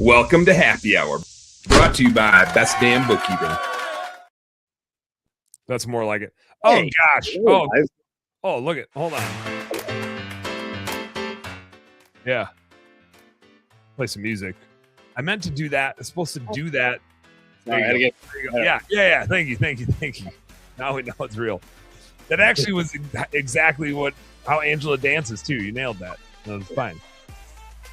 Welcome to Happy Hour, brought to you by Best Damn Bookkeeping. That's more like it. Oh, hey, gosh. Oh, look it. Hold on. Yeah. Play some music. I meant to do that. I'm supposed to do that. There you go. Yeah. Thank you. Now we know it's real. That actually was exactly how Angela dances, too. You nailed that. That was fine.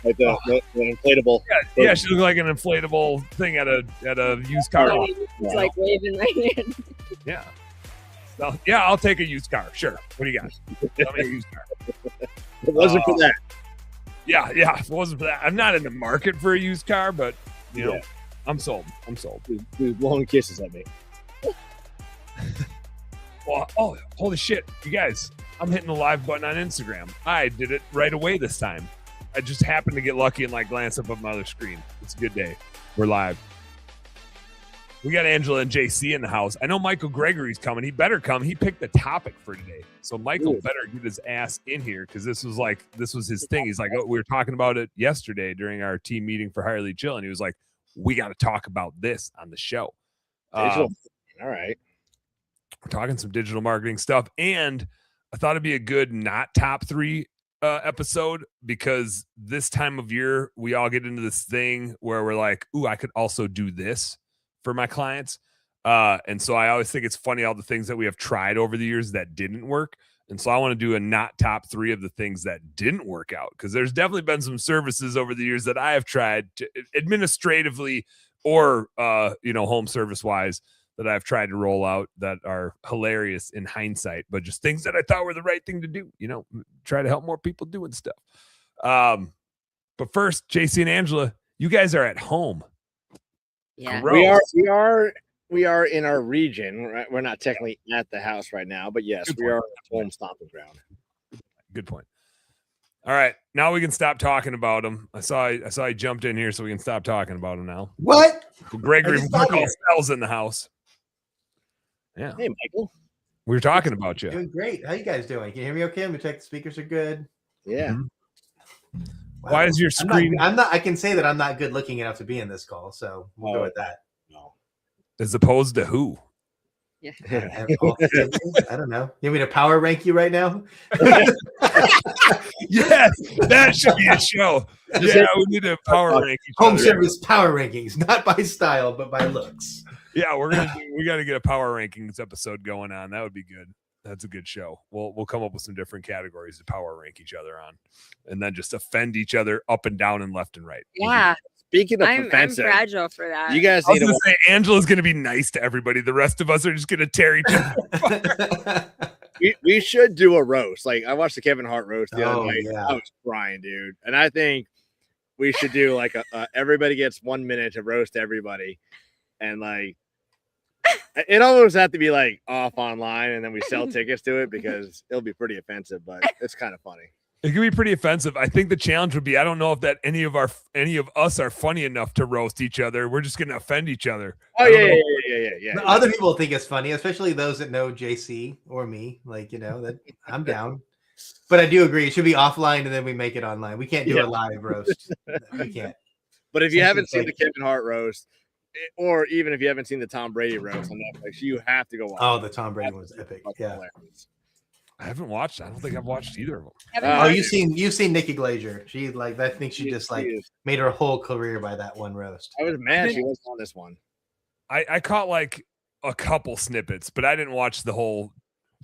Like the inflatable. Yeah, she looked like an inflatable thing at a used car lot. It's like waving my hand. Yeah. So, I'll take a used car. Sure. What do you got? Tell me a used car. It wasn't for that. Yeah. If it wasn't for that. I'm not in the market for a used car, but you know, I'm sold. Dude, blowing kisses at me. Well, holy shit, you guys! I'm hitting the live button on Instagram. I did it right away this time. I just happened to get lucky and glance up on my other screen. It's a good day. We're live. We got Angela and JC in the house. I know Michael Gregory's coming. He better come. He picked the topic for today. So Michael better get his ass in here because this was his thing. He's like, we were talking about it yesterday during our team meeting for Higher League Chill. And he was like, we got to talk about this on the show. All right. We're talking some digital marketing stuff. And I thought it'd be a good not top 3 episode because this time of year, we all get into this thing where we're like, ooh, I could also do this for my clients. And so I always think it's funny, all the things that we have tried over the years that didn't work. And so I want to do a not top 3 of the things that didn't work out. Cause there's definitely been some services over the years that I have tried to administratively or, home service wise that I've tried to roll out that are hilarious in hindsight, but just things that I thought were the right thing to do, try to help more people doing stuff. But first, JC and Angela, you guys are at home. Yeah, we are in our region. Right? We're not technically at the house right now, but yes, we are at home stomping ground. Good point. All right, now we can stop talking about him. I saw he jumped in here, so we can stop talking about him now. What? Gregory Stell's in the house. Yeah. Hey, Michael. We were talking about you. Doing great. How you guys doing? Can you hear me okay? Let me check the speakers are good. Yeah. Mm-hmm. Wow. Why is your screen? I can say that I'm not good looking enough to be in this call, so we'll go with that. No. As opposed to who? Yeah. I don't know. You want me to power rank you right now? Yes, that should be a show. Yeah, we need to power rank each Home other. service power rankings, not by style, but by looks. Yeah, we got to get a power rankings episode going on. That would be good. That's a good show. We'll come up with some different categories to power rank each other on, and then just offend each other up and down and left and right. Yeah. Speaking of I'm fragile for that. You guys need to say Angela's going to be nice to everybody. The rest of us are just going to tear each other apart. We should do a roast. Like I watched the Kevin Hart roast the other night. Yeah. I was crying, dude. And I think we should do like a everybody gets 1 minute to roast everybody, and it almost have to be off online, and then we sell tickets to it because it'll be pretty offensive, but it's kind of funny. It could be pretty offensive. I think the challenge would be, I don't know if that any of us are funny enough to roast each other. We're just going to offend each other. Oh yeah. Other people think it's funny, especially those that know JC or me. That I'm down. But I do agree. It should be offline, and then we make it online. We can't do a live roast. We can't. But if you haven't seen the Kevin Hart roast, or even if you haven't seen the Tom Brady roast on Netflix, you have to go watch. Oh, the Tom Brady was epic. Yeah. I haven't watched. I don't think I've watched either of them. You've seen Nikki Glazer. She I think she just made her whole career by that one roast. I was mad she wasn't on this one. I caught a couple snippets, but I didn't watch the whole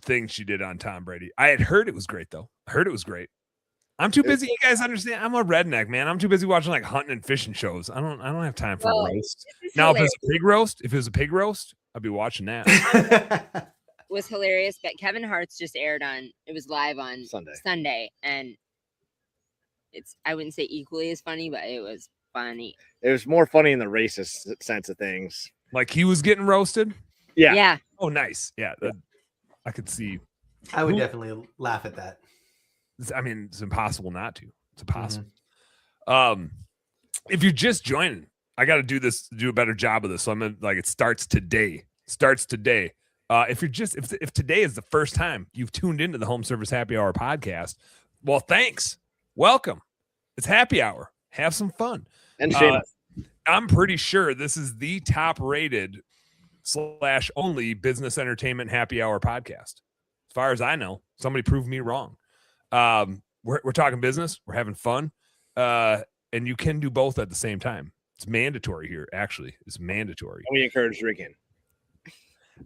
thing she did on Tom Brady. I had heard it was great though. I heard it was great. I'm too busy. You guys understand? I'm a redneck, man. I'm too busy watching hunting and fishing shows. I don't have time for a roast. Now, if it was a pig roast, I'd be watching that. Was hilarious, but Kevin Hart's just aired it was live on Sunday, and I wouldn't say equally as funny, but it was funny. It was more funny in the racist sense of things. Like he was getting roasted? Yeah. Oh, nice. Yeah. I could see. I would definitely laugh at that. I mean, it's impossible not to. It's impossible. Mm-hmm. If you're just joining, I got to do a better job of this. So I'm it starts today. If today is the first time you've tuned into the Home Service Happy Hour podcast, well, thanks. Welcome. It's happy hour. Have some fun. And Seamus. I'm pretty sure this is the top rated / only business entertainment happy hour podcast. As far as I know, somebody proved me wrong. We're talking business. We're having fun. And you can do both at the same time. It's mandatory here. Actually, it's mandatory. We encourage drinking.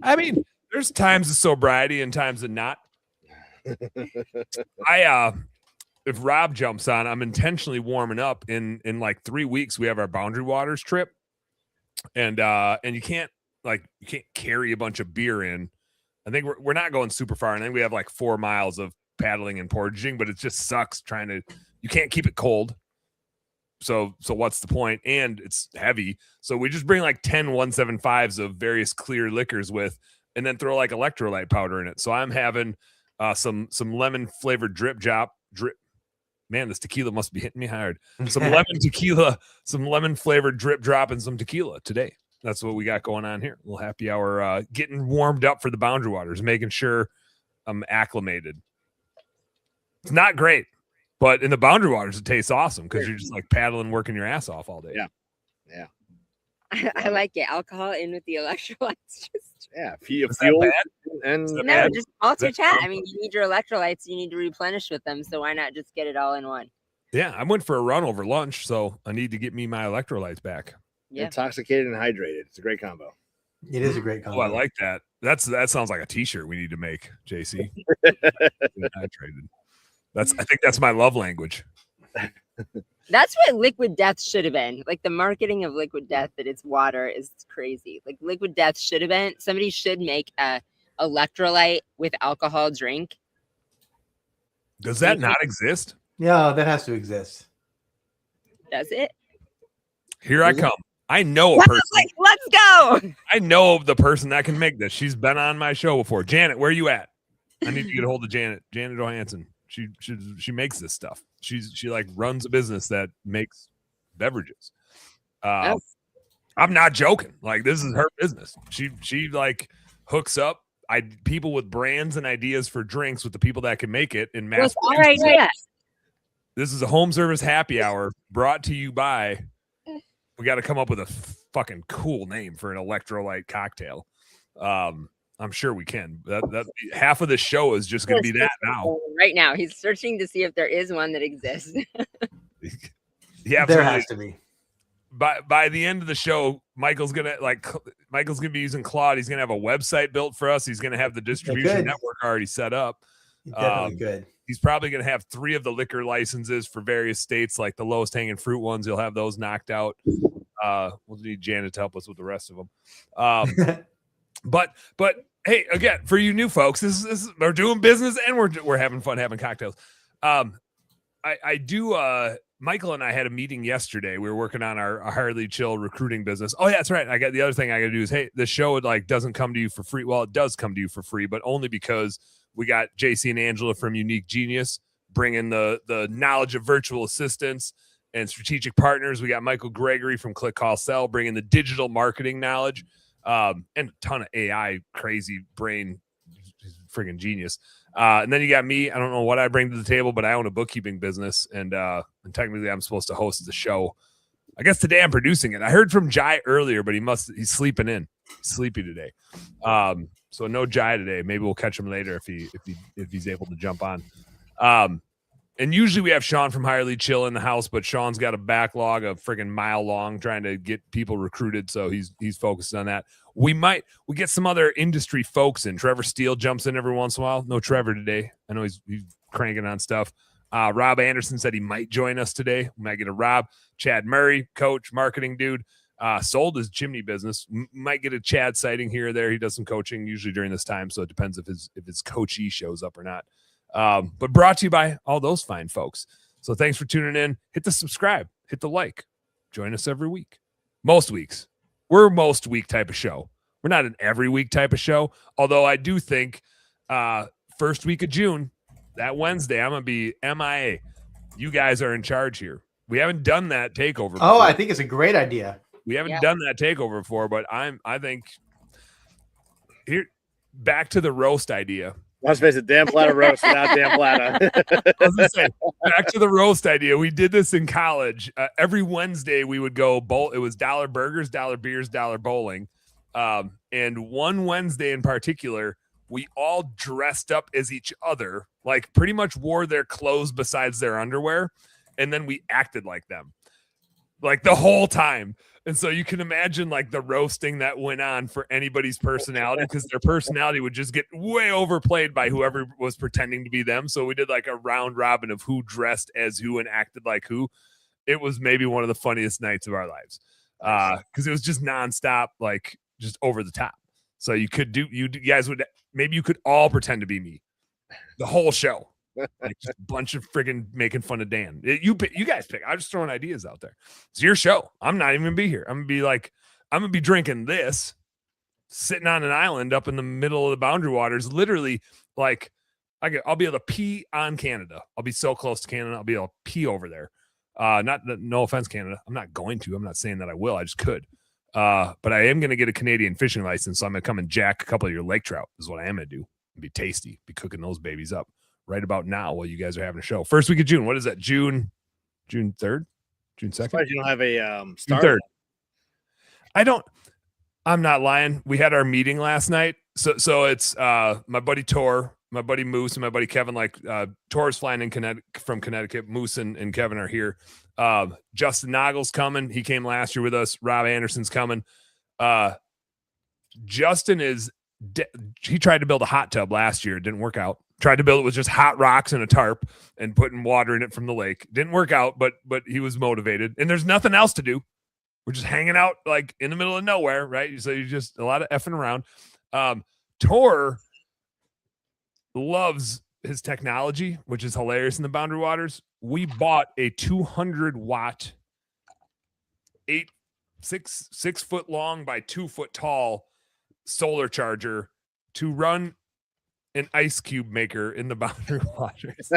I mean, there's times of sobriety and times of not. If Rob jumps on, I'm intentionally warming up. In like 3 weeks, we have our Boundary Waters trip, and you can't carry a bunch of beer in. I think we're not going super far, and I think we have like 4 miles of paddling and portaging, but it just sucks you can't keep it cold. So what's the point? And it's heavy. So we just bring like 10 175s of various clear liquors with, and then throw like electrolyte powder in it. So I'm having some lemon flavored drip. Man, this tequila must be hitting me hard. Some lemon tequila, some lemon flavored drip drop, and some tequila today. That's what we got going on here. A little happy hour, getting warmed up for the Boundary Waters, making sure I'm acclimated. It's not great, but in the Boundary Waters, it tastes awesome because you're just like paddling, working your ass off all day. Yeah. I like it. Alcohol in with the electrolytes. Fuel and just alter chat. I mean, you need your electrolytes. You need to replenish with them. So why not just get it all in one? Yeah, I went for a run over lunch, so I need to get me my electrolytes back. Yeah. Intoxicated and hydrated. It's a great combo. It is a great combo. Oh, I like that. That sounds like a t-shirt we need to make, JC. Hydrated. I think that's my love language. That's what Liquid Death should have been. Like the marketing of Liquid Death that it's water is crazy. Like Liquid Death should have been. Somebody should make a electrolyte with alcohol drink. Does that not exist? Yeah, that has to exist. Does it? Here I come. I know a person. Like, let's go. I know the person that can make this. She's been on my show before. Janet, where are you at? I need to get a hold of Janet. Janet Johansson. She makes this stuff. She like runs a business that makes beverages. I'm not joking. Like this is her business. She like hooks up people with brands and ideas for drinks with the people that can make it in mass. All right, yeah. This is a home service happy hour brought to you by. We got to come up with a fucking cool name for an electrolyte cocktail. I'm sure we can. That half of the show is just going to be that now. Right now, he's searching to see if there is one that exists. Yeah, there has to be. By the end of the show, Michael's gonna be using Claude. He's gonna have a website built for us. He's gonna have the distribution network already set up. Definitely good. He's probably gonna have 3 of the liquor licenses for various states, like the lowest hanging fruit ones. He'll have those knocked out. We'll need Janet to help us with the rest of them. But hey, again, for you new folks, this is we're doing business and we're having fun having cocktails. I do. Michael and I had a meeting yesterday. We were working on our Harley Chill recruiting business. Oh yeah, that's right. I got the other thing I got to do is, hey, the show doesn't come to you for free. Well, it does come to you for free, but only because we got JC and Angela from Unique Genius bringing the knowledge of virtual assistants and strategic partners. We got Michael Gregory from Click Call Sell bringing the digital marketing knowledge and a ton of AI crazy brain, friggin' genius. And then you got me. I don't know what I bring to the table, but I own a bookkeeping business, and technically I'm supposed to host the show. I guess today I'm producing it. I heard from Jai earlier, but he's sleeping in. He's sleepy today. So no Jai today. Maybe we'll catch him later if he's able to jump on. And usually we have Sean from Harley Chill in the house, but Sean's got a backlog of friggin' mile long trying to get people recruited, so he's focused on that. We get some other industry folks in. Trevor Steele jumps in every once in a while. No Trevor today. I know he's cranking on stuff. Rob Anderson said he might join us today. We might get a Rob. Chad Murray, coach, marketing dude, sold his chimney business. Might get a Chad sighting here or there. He does some coaching usually during this time, so it depends if his coachee shows up or not. But brought to you by all those fine folks. So thanks for tuning in. Hit the subscribe, hit the like, join us every week. Most weeks. We're a most week type of show. We're not an every week type of show. Although I do think first week of June, that Wednesday, I'm going to be MIA. You guys are in charge here. We haven't done that takeover before. Oh, I think it's a great idea. We haven't done that takeover before, but I think here back to the roast idea. Let's face it, Dan Plata roast without Dan Plata. I was gonna say, back to the roast idea. We did this in college. Every Wednesday we would go bowl. It was dollar burgers, dollar beers, dollar bowling. And one Wednesday in particular, we all dressed up as each other, like pretty much wore their clothes besides their underwear. And then we acted like them, like the whole time. And so you can imagine like the roasting that went on for anybody's personality, because their personality would just get way overplayed by whoever was pretending to be them. So we did like a round robin of who dressed as who and acted like who. It was maybe one of the funniest nights of our lives, because it was just nonstop, like just over the top. So you guys would, maybe you could all pretend to be me the whole show. Like just a bunch of friggin' making fun of Dan. You guys pick. I'm just throwing ideas out there. It's your show. I'm not even gonna be here. I'm gonna be drinking this, sitting on an island up in the middle of the Boundary Waters. Literally, like I'll be able to pee on Canada. I'll be so close to Canada. I'll be able to pee over there. No offense, Canada. I'm not going to. I'm not saying that I will. I just could. But I am gonna get a Canadian fishing license, so I'm gonna come and jack a couple of your lake trout. Is what I am gonna do. It'd be tasty. Be cooking those babies up right about now while you guys are having a show. First week of June. What is that? June 3rd? June 2nd? You don't have a start. 3rd. I'm not lying. We had our meeting last night. So it's my buddy Tor, my buddy Moose, and my buddy Kevin. Like Tor's flying in from Connecticut. Moose and Kevin are here. Justin Noggle's coming. He came last year with us. Rob Anderson's coming. Justin he tried to build a hot tub last year. It didn't work out. Tried to build it with just hot rocks and a tarp and putting water in it from the lake. Didn't work out, but he was motivated. And there's nothing else to do. We're just hanging out like in the middle of nowhere, right? So you just a lot of effing around. Tor loves his technology, which is hilarious in the Boundary Waters. We bought a 200 watt, 6 foot long by 2 foot tall solar charger to run an ice cube maker in the Boundary Waters.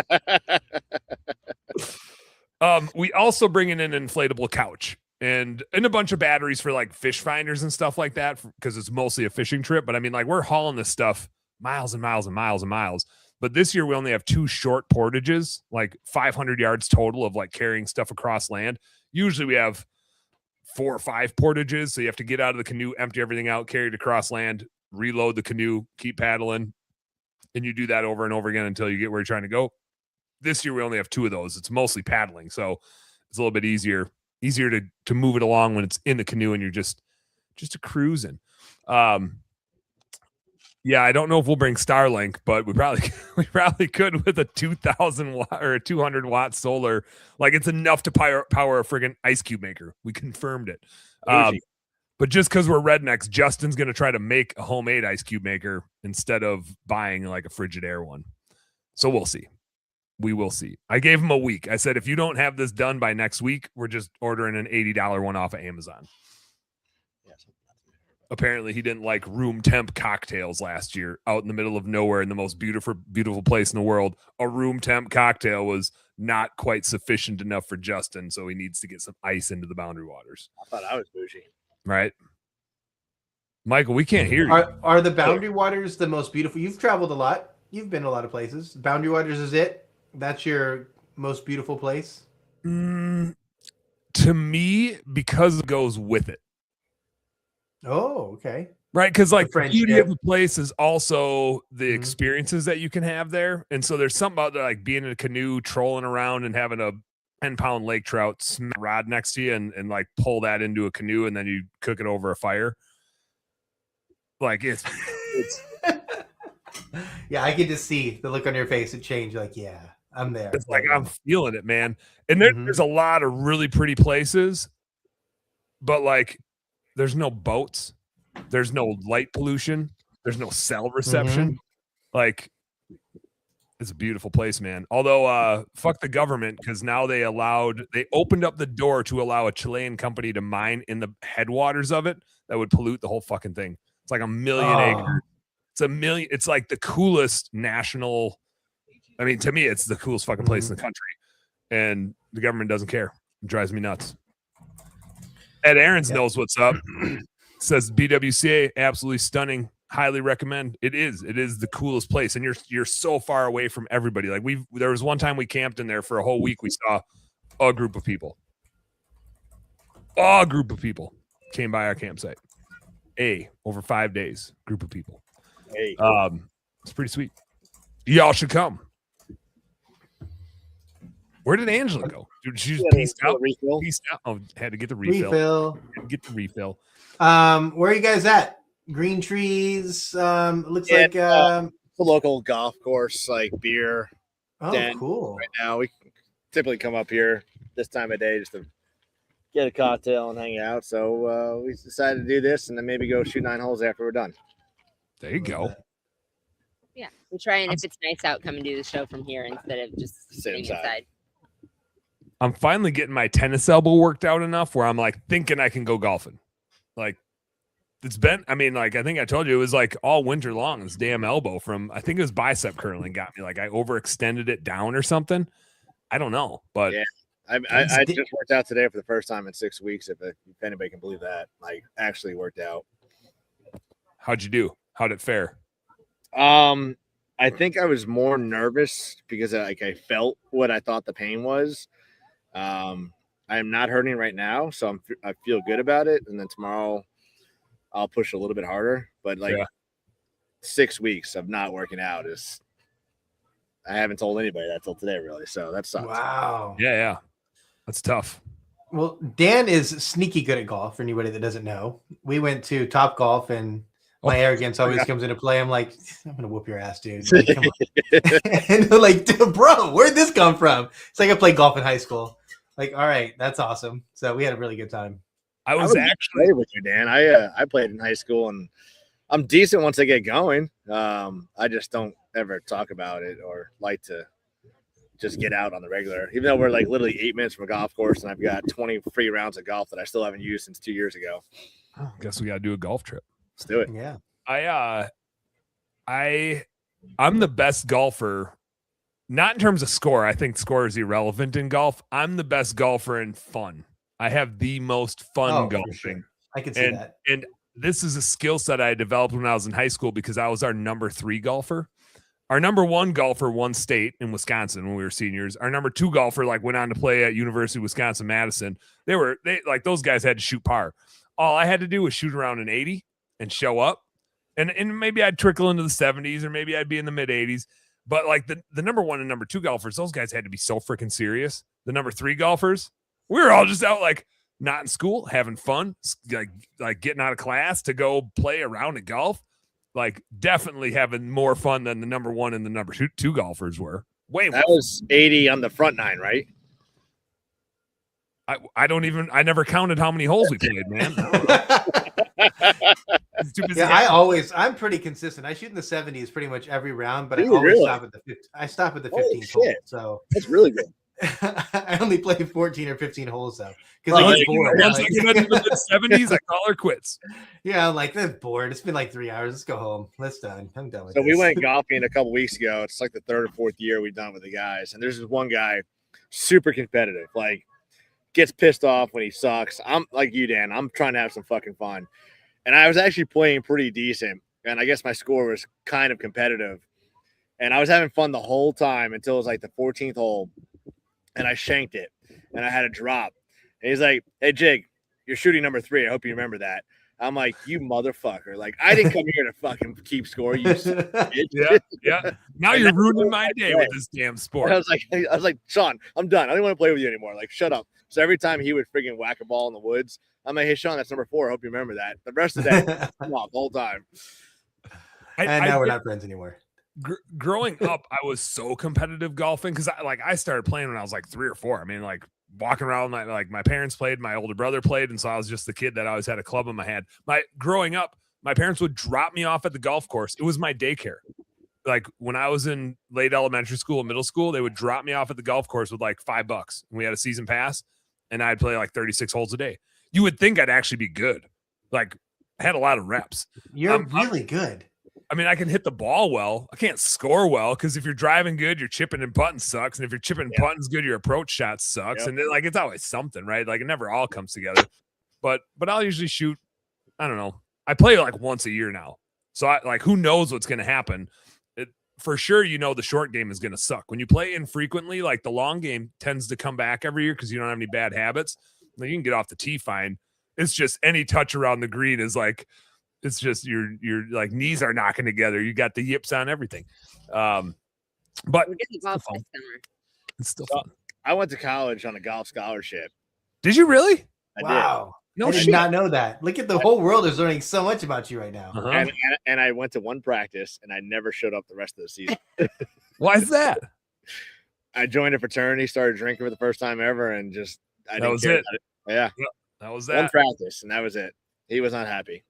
We also bring in an inflatable couch and a bunch of batteries for like fish finders and stuff like that, because it's mostly a fishing trip. But I mean, like we're hauling this stuff miles and miles and miles and miles. But this year we only have 2 short portages, like 500 yards total of like carrying stuff across land. Usually we have 4 or 5 portages. So you have to get out of the canoe, empty everything out, carry it across land, reload the canoe, keep paddling. And you do that over and over again until you get where you're trying to go. This year, we only have 2 of those. It's mostly paddling. So it's a little bit easier to move it along when it's in the canoe and you're just a cruising. Yeah, I don't know if we'll bring Starlink, but we probably could with a 2,000 watt or a 200 watt solar. Like it's enough to power a friggin' ice cube maker. We confirmed it. But just because we're rednecks, Justin's going to try to make a homemade ice cube maker instead of buying like a Frigidaire one. So we'll see. We will see. I gave him a week. I said, if you don't have this done by next week, we're just ordering an $80 one off of Amazon. Yes. Apparently he didn't like room temp cocktails last year out in the middle of nowhere in the most beautiful place in the world. A room temp cocktail was not quite sufficient enough for Justin. So he needs to get some ice into the Boundary Waters. I thought I was bougie. Right. Michael, we can't hear you. Are the Boundary Waters the most beautiful? You've traveled a lot. You've been a lot of places. Boundary Waters is it? That's your most beautiful place? To me, because it goes with it. Oh, okay. Right, because like the beauty friendship. of the place is also the experiences that you can have there. And so there's something about like being in a canoe, trolling around and having a 10-pound lake trout smack rod next to you and like pull that into a canoe and then you cook it over a fire. Like it's Yeah, I can just see the look on your face. It changed. Like, yeah, I'm there. It's like I'm feeling it, man. And there's a lot of really pretty places, but like there's no boats, there's no light pollution, there's no cell reception. Like it's a beautiful place, man. Although fuck the government, because now they opened up the door to allow a Chilean company to mine in the headwaters of it that would pollute the whole fucking thing. It's like 1 million acres. It's like the coolest national. I mean, to me, it's the coolest fucking place in the country. And the government doesn't care. It drives me nuts. Ed Aarons knows what's up. Says BWCA, absolutely stunning highly recommend. It is the coolest place, and you're so far away from everybody. Like there was one time we camped in there for a whole week. We saw a group of people came by our campsite. Over 5 days, group of people. Hey, It's pretty sweet. Y'all should come. Where did Angela go? Dude, she just peaced out. Peaced out. Oh, had to get the refill. Get the refill. Where are you guys at? Green trees. Looks like the local golf course, like beer. Oh, den. cool. Right now, we typically come up here this time of day just to get a cocktail and hang out. So we decided to do this, and then maybe go shoot 9 holes after we're done. There you go. Yeah, we try, and if it's nice out, come and do the show from here instead of just sitting inside. I'm finally getting my tennis elbow worked out enough where I'm like thinking I can go golfing. Like it's been, I mean, like I think I told you it was like all winter long. This damn elbow from I think it was bicep curling got me. Like I overextended it down or something. I don't know, but yeah, I just worked out today for the first time in 6 weeks. If anybody can believe that, like actually worked out. How'd you do? How'd it fare? I think I was more nervous because I felt what I thought the pain was. I'm not hurting right now, so I feel good about it. And then tomorrow I'll push a little bit harder, but 6 weeks of not working out I haven't told anybody that till today, really. So that sucks. Wow. Yeah. That's tough. Well, Dan is sneaky good at golf. For anybody that doesn't know, we went to Top Golf, and my arrogance always comes into play. I'm like, I'm gonna whoop your ass, dude. Like, come on. And they're like, bro, where'd this come from? It's like I played golf in high school. Like, all right, that's awesome. So we had a really good time. I was actually with you, Dan. I played in high school, and I'm decent once I get going. I just don't ever talk about it or like to just get out on the regular, even though we're like literally 8 minutes from a golf course, and I've got 20 free rounds of golf that I still haven't used since 2 years ago. Oh, guess we got to do a golf trip. Let's do it. Yeah. I'm the best golfer, not in terms of score. I think score is irrelevant in golf. I'm the best golfer in fun. I have the most fun golfing. Sure. I can see that. And this is a skill set I developed when I was in high school because I was our number 3 golfer. Our number 1 golfer won state in Wisconsin when we were seniors. Our number 2 golfer went on to play at University of Wisconsin-Madison. They those guys had to shoot par. All I had to do was shoot around an 80 and show up. And maybe I'd trickle into the 70s or maybe I'd be in the mid 80s. But the number 1 and number 2 golfers, those guys had to be so freaking serious. The number 3 golfers, we were all just out not in school, having fun, like getting out of class to go play a round of golf. Definitely having more fun than the number 1 and the number 2 golfers were. Way more. That was 80 on the front 9, right? I never counted how many holes we played, man. I'm pretty consistent. I shoot in the 70s pretty much every round, but I always stop at the 15th. I stop at the 15th hole. So that's really good. I only play 14 or 15 holes though. Because I get bored. Once I get into the 70s, I call her quits. Yeah, I'm like, that's bored. It's been 3 hours. Let's go home. Let's done. I'm done with this. So we went golfing a couple weeks ago. It's like the 3rd or 4th year we've done with the guys. And there's this one guy, super competitive, gets pissed off when he sucks. I'm like you, Dan. I'm trying to have some fucking fun. And I was actually playing pretty decent. And I guess my score was kind of competitive. And I was having fun the whole time until it was the 14th hole. And I shanked it. And I had a drop. And he's like, hey, Jake, you're shooting number 3. I hope you remember that. I'm like, you motherfucker. I didn't come here to fucking keep score. You yeah. Now you're ruining my day with this damn sport. I was like, Sean, I'm done. I don't want to play with you anymore. Shut up. So every time he would friggin' whack a ball in the woods, I'm like, hey, Sean, that's number 4. I hope you remember that. The rest of the day, I'm off the whole time. And now we're not friends anymore. Growing up, I was so competitive golfing because I started playing when I was 3 or 4. I mean, walking around, my parents played, my older brother played, and so I was just the kid that always had a club in my hand. Growing up, my parents would drop me off at the golf course. It was my daycare. When I was in late elementary school and middle school, they would drop me off at the golf course with $5. And we had a season pass, and I'd play 36 holes a day. You would think I'd actually be good. I had a lot of reps. You're really good. I mean, I can hit the ball well. I can't score well because if you're driving good, your chipping and putting sucks. And if you're chipping and putting's good, your approach shot sucks. Yep. And it's always something, right? It never all comes together. But I'll usually shoot, I don't know. I play once a year now. So who knows what's going to happen? For sure, the short game is going to suck. When you play infrequently, like the long game tends to come back every year because you don't have any bad habits. Like you can get off the tee fine. It's just any touch around the green is like, it's just your like knees are knocking together. You got the yips on everything. But We're getting golf fun. this summer. It's still fun. I went to college on a golf scholarship. Did you really? I Wow. No I did shit. not know that. Look at the whole world is learning so much about you right now. Uh-huh. did. And I went to one practice, and I never showed up the rest of the season. Why is that? I joined a fraternity, started drinking for the first time ever, and just I didn't was care it. about it. Yeah, That was one that. practice, and that was it. He was not happy.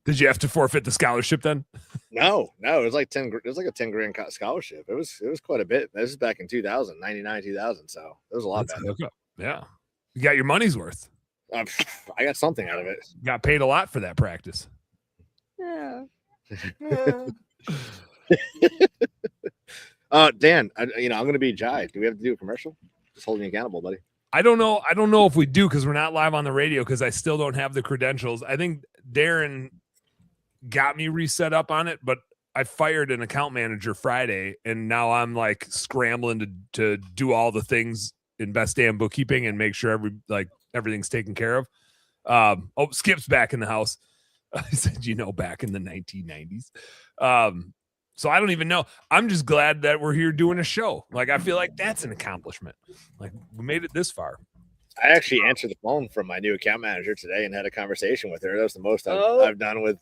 Did you have to forfeit the scholarship then? No, it was like 10. It was like a 10 grand scholarship. It was quite a bit. This is back in 2000, 99, 2000. So it was a lot That's better. okay. Yeah. You got your money's worth. I got something out of it. Got paid a lot for that practice. Yeah. Dan, I'm going to be Jai. Do we have to do a commercial? Just holding you accountable, buddy. I don't know if we do because we're not live on the radio because I still don't have the credentials. I think Darren got me reset up on it, but I fired an account manager Friday, and now I'm like scrambling to do all the things in Best Damn Bookkeeping and make sure everything's taken care of. Skip's back in the house. I said, back in the 1990s. So I don't even know. I'm just glad that we're here doing a show. Like, I feel like that's an accomplishment. Like, we made it this far. I actually answered the phone from my new account manager today and had a conversation with her. That was the most I've done with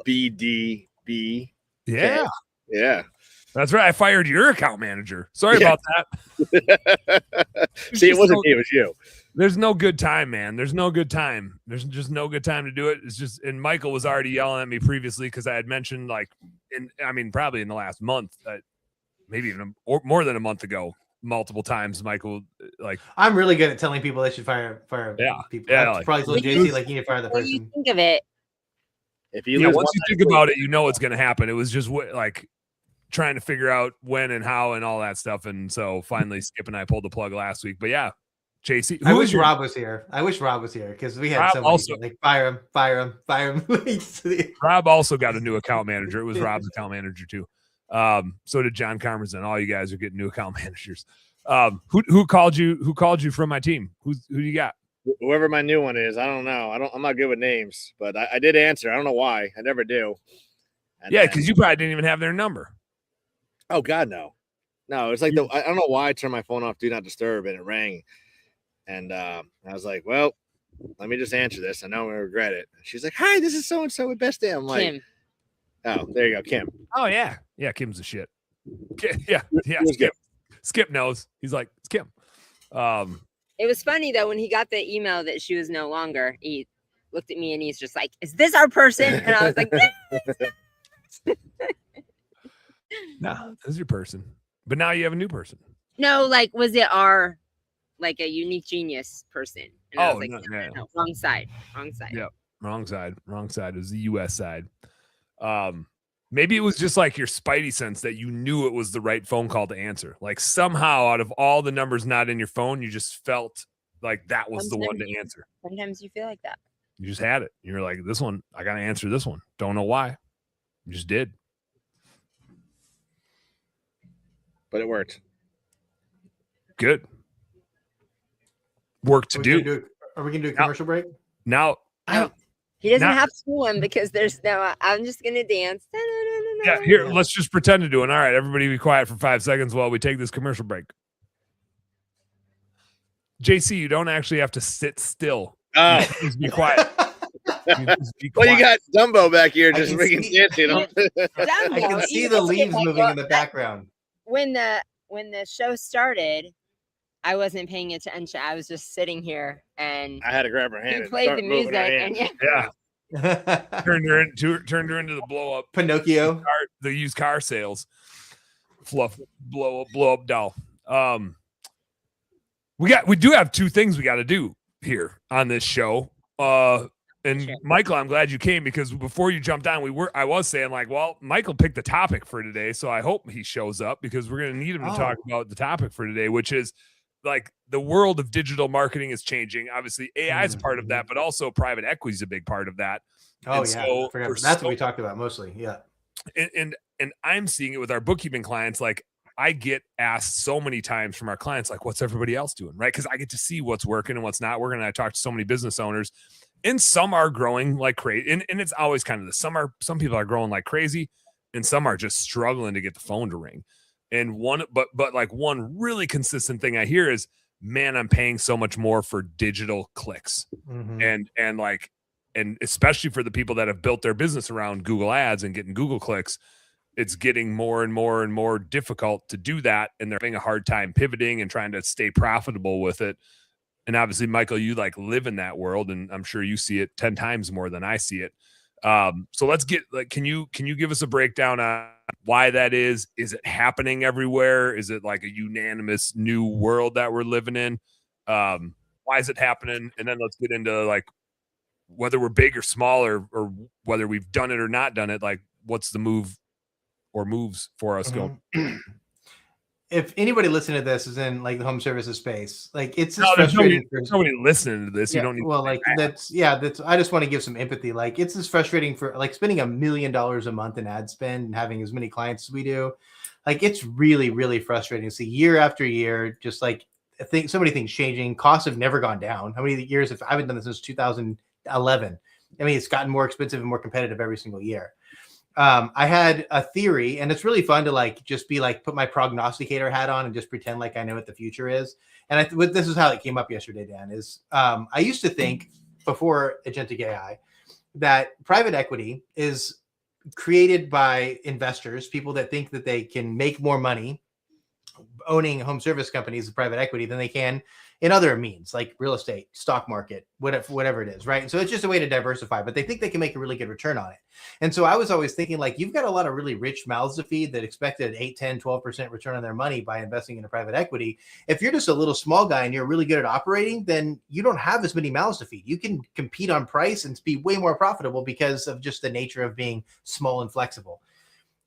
BDB. Yeah. Yeah. That's right. I fired your account manager. Sorry about that. See, it wasn't me. It was you. There's no good time, man. There's no good time. There's just no good time to do it. It's just, and Michael was already yelling at me previously because I had mentioned probably in the last month, maybe even more than a month ago, multiple times. Michael, I'm really good at telling people they should fire people. Yeah, I probably told JC you need to fire the When person. you think of it, If you lose once one, you think about it, it's going to happen. It was just trying to figure out when and how and all that stuff. And so finally Skip and I pulled the plug last week, but yeah, JC. I wish Rob was here. Because we had so many fire him. Rob also got a new account manager. It was Rob's account manager too. So did John Carmerzon. All you guys are getting new account managers. Who called you from my team? Who do you got? whoever my new one is, I don't know. I'm not good with names, but I did answer. I don't know why. I never do. And yeah, because you probably didn't even have their number. Oh God, no. No, it's like I don't know why I turned my phone off, do not disturb, and it rang. And I was like, well, let me just answer this. I know I'm gonna regret it. She's like, hi, this is so and so with Best Day. I'm like, Kim. oh, there you go, Kim. Oh yeah, Kim's the shit. Yeah. Skip knows. He's like, it's Kim. It was funny though when he got the email that she was no longer. He looked at me and he's just like, "Is this our person?" And I was like, "No, this is your person." But now you have a new person. "No, like, was it our a unique genius person?" And I was like, no, wrong side. Yeah, wrong side. It was the U.S. side. Maybe it was just like your spidey sense that you knew it was the right phone call to answer. Like somehow out of all the numbers not in your phone, you just felt like that was the one to answer. Sometimes you feel like that. You just had it. You're like, this one, I got to answer this one. Don't know why. You just did. But it worked. Good. Work to do. Are we going to do a commercial break? Now, he doesn't have to do one because there's no, I'm just going to dance. Yeah, here, let's just pretend to do it. All right, everybody be quiet for 5 seconds while we take this commercial break. JC, you don't actually have to sit still. Oh. Just be quiet. Well, you got Dumbo back here just freaking dancing. I can see the leaves moving in the background. When the show started, I wasn't paying attention. I was just sitting here and I had to grab her hand. You played the music and turned her into the blow up Pinocchio, the used car sales. Fluff blow up doll. We do have two things we got to do here on this show. And sure. Michael, I'm glad you came because before you jumped on, I was saying like, well, Michael picked the topic for today, so I hope he shows up because we're going to need him to talk about the topic for today, which is like the world of digital marketing is changing. Obviously, AI is a part of that, but also private equity is a big part of that. Oh And yeah, so I forgot. for That's what we talked about mostly. Yeah. and I'm seeing it with our bookkeeping clients. Like I get asked so many times from our clients, like, what's everybody else doing? Right. Cause I get to see what's working and what's not working. And I talk to so many business owners, and some are growing like crazy. And it's always kind of this. Some people are growing like crazy, and some are just struggling to get the phone to ring. And but like one really consistent thing I hear is, man, I'm paying so much more for digital clicks. And especially for the people that have built their business around Google ads and getting Google clicks, it's getting more and more and more difficult to do that. And they're having a hard time pivoting and trying to stay profitable with it. And obviously, Michael, you like live in that world, and I'm sure you see it 10 times more than I see it. So let's get like, can you give us a breakdown on why that is? Is it happening everywhere? Is it like a unanimous new world that we're living in? Why is it happening? And then let's get into like whether we're big or small, or whether we've done it or not done it. Like, what's the move or moves for us going? If anybody listening to this is in like the home services space, like it's No, just frustrating. there's nobody listening to this. Yeah, You don't need well, to say like that. that's. I just want to give some empathy. Like it's just frustrating for like spending $1 million a month in ad spend and having as many clients as we do. Like it's really, really frustrating to see year after year, just like I think so many things changing. Costs have never gone down. How many years have I haven't done this since 2011? I mean, it's gotten more expensive and more competitive every single year. I had a theory, and it's really fun to like just be like put my prognosticator hat on and just pretend like I know what the future is. And this is how it came up yesterday, Dan. Is I used to think before agentic AI that private equity is created by investors, people that think that they can make more money owning home service companies of private equity than they can in other means like real estate, stock market, whatever it is, right? And so it's just a way to diversify, but they think they can make a really good return on it. And so I was always thinking like, you've got a lot of really rich mouths to feed that expected 8, 10, 12% return on their money by investing in a private equity. If you're just a little small guy and you're really good at operating, then you don't have as many mouths to feed. You can compete on price and be way more profitable because of just the nature of being small and flexible.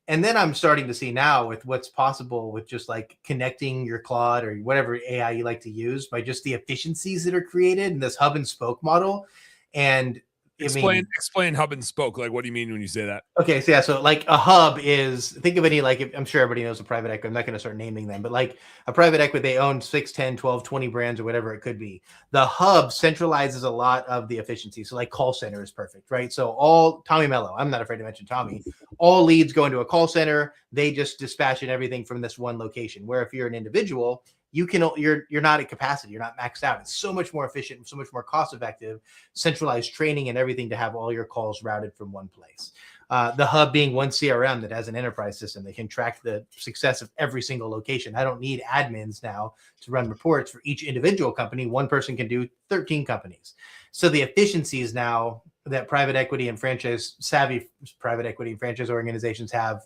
And then I'm starting to see now with what's possible with just like connecting your Claude or whatever AI you like to use by just the efficiencies that are created in this hub and spoke model. And Explain hub and spoke. Like, what do you mean when you say that? Okay, so yeah, so like a hub is, think of any, like I'm sure everybody knows a private equity. I'm not going to start naming them, but like a private equity, they own 6, 10, 12, 20 brands or whatever it could be. The hub centralizes a lot of the efficiency. So like call center is perfect, right? So all Tommy Mello, I'm not afraid to mention Tommy, all leads go into a call center. They just dispatch everything from this one location. Where if you're an individual, you're not at capacity, you're not maxed out. It's so much more efficient and so much more cost effective, centralized training and everything to have all your calls routed from one place. The hub being one CRM that has an enterprise system that can track the success of every single location. I don't need admins now to run reports for each individual company. One person can do 13 companies. So the efficiencies now that private equity and franchise savvy private equity and franchise organizations have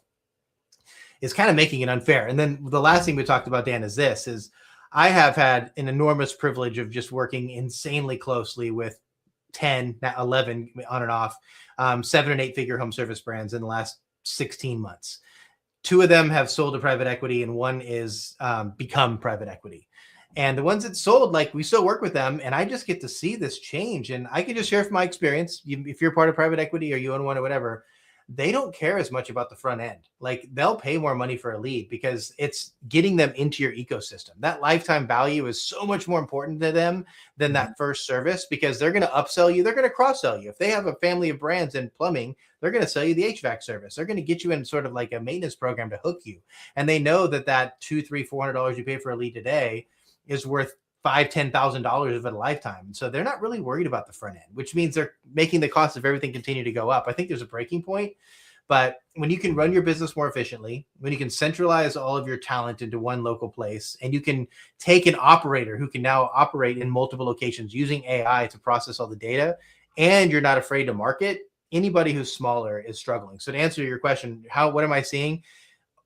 is kind of making it unfair. And then the last thing we talked about, Dan, is I have had an enormous privilege of just working insanely closely with 10, 11 on and off, 7 and 8 figure home service brands in the last 16 months. 2 of them have sold to private equity and 1 is become private equity. And the ones that sold, like we still work with them, and I just get to see this change. And I can just share from my experience. If you're part of private equity or you own one or whatever, they don't care as much about the front end. Like they'll pay more money for a lead because it's getting them into your ecosystem. That lifetime value is so much more important to them than that first service, because they're going to upsell you. They're going to cross sell you. If they have a family of brands in plumbing, they're going to sell you the HVAC service. They're going to get you in sort of like a maintenance program to hook you. And they know that $200, $300, $400 you pay for a lead today is worth $5,000, $10,000 of a lifetime. So they're not really worried about the front end, which means they're making the cost of everything continue to go up. I think there's a breaking point, but when you can run your business more efficiently, when you can centralize all of your talent into one local place, and you can take an operator who can now operate in multiple locations using AI to process all the data, and you're not afraid to market, anybody who's smaller is struggling. So to answer your question, what am I seeing?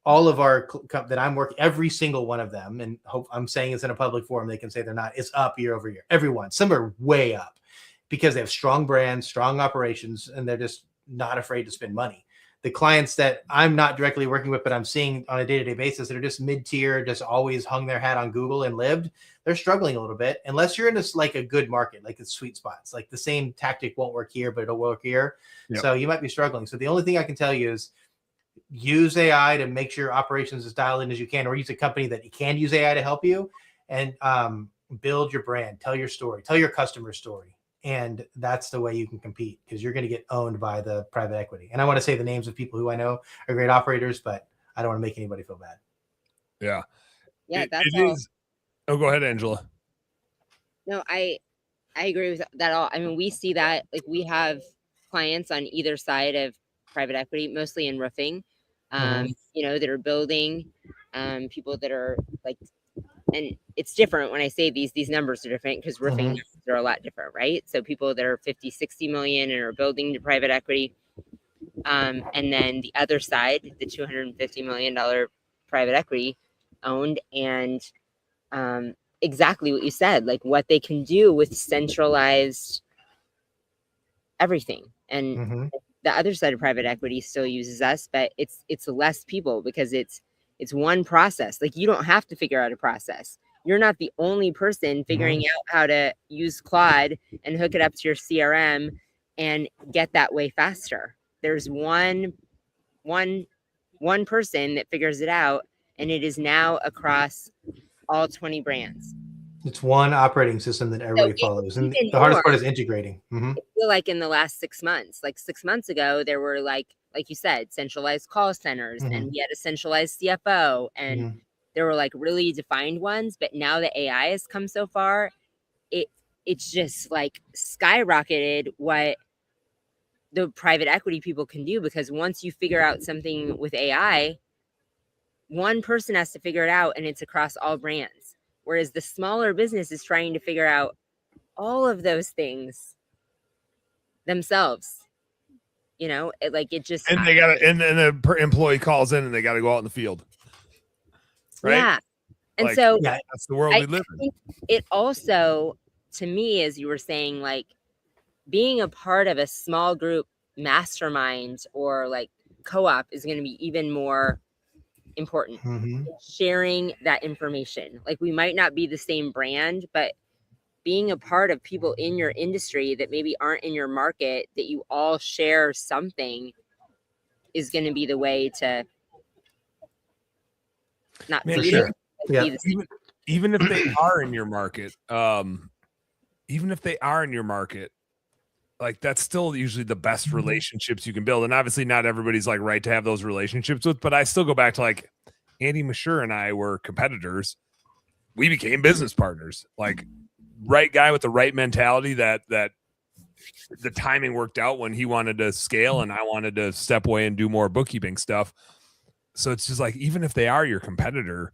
All of our that I'm working, every single one of them, and hope I'm saying it's in a public forum, they can say they're not, is up year over year. Everyone, some are way up because they have strong brands, strong operations, and they're just not afraid to spend money. the clients that I'm not directly working with, but I'm seeing on a day-to-day basis that are just mid-tier, just always hung their hat on Google and lived, they're struggling a little bit unless you're in this like a good market, like the sweet spots. Like the same tactic won't work here, but it'll work here. Yep. So you might be struggling. So the only thing I can tell you is use AI to make sure your operations as dialed in as you can, or use a company that can use AI to help you, and build your brand, tell your story, tell your customer story. And that's the way you can compete, because you're going to get owned by the private equity. And I want to say the names of people who I know are great operators, but I don't want to make anybody feel bad. Yeah. Yeah, that's it all. is. Oh, go ahead, Angela. No, I agree with that all. I mean, we see that, like, we have clients on either side of private equity, mostly in roofing, you know, that are building, people that are like, and it's different when I say these numbers are different because roofing numbers are a lot different, right? So people that are 50, 60 million and are building to private equity. And then the other side, the $250 million private equity owned, and exactly what you said, like what they can do with centralized everything. And the other side of private equity still uses us, but it's less people because it's one process. Like, you don't have to figure out a process. You're not the only person figuring out how to use Claude and hook it up to your CRM and get that way faster. There's one person that figures it out, and it is now across all 20 brands. It's one operating system that everybody follows. And the hardest part is integrating. I feel like in the last 6 months, like 6 months ago, there were like you said, centralized call centers, and we had a centralized CFO, and there were like really defined ones. But now that AI has come so far, it's just like skyrocketed what the private equity people can do, because once you figure out something with AI, one person has to figure it out, and it's across all brands. Whereas the smaller business is trying to figure out all of those things themselves. You know, it just, and they got to, and then the employee calls in and they got to go out in the field. Right. Yeah. And like, so that's the world we live in. It also, to me, as you were saying, like being a part of a small group mastermind or like co-op is going to be even more important. Sharing that information. Like, we might not be the same brand, but being a part of people in your industry that maybe aren't in your market, that you all share something, is going to be the way to not For be sure. Even if they are in your market, like that's still usually the best relationships you can build. And obviously not everybody's like right to have those relationships with, but I still go back to like Andy Mashure and I were competitors. We became business partners, like right guy with the right mentality, that the timing worked out when he wanted to scale and I wanted to step away and do more bookkeeping stuff. So it's just like, even if they are your competitor,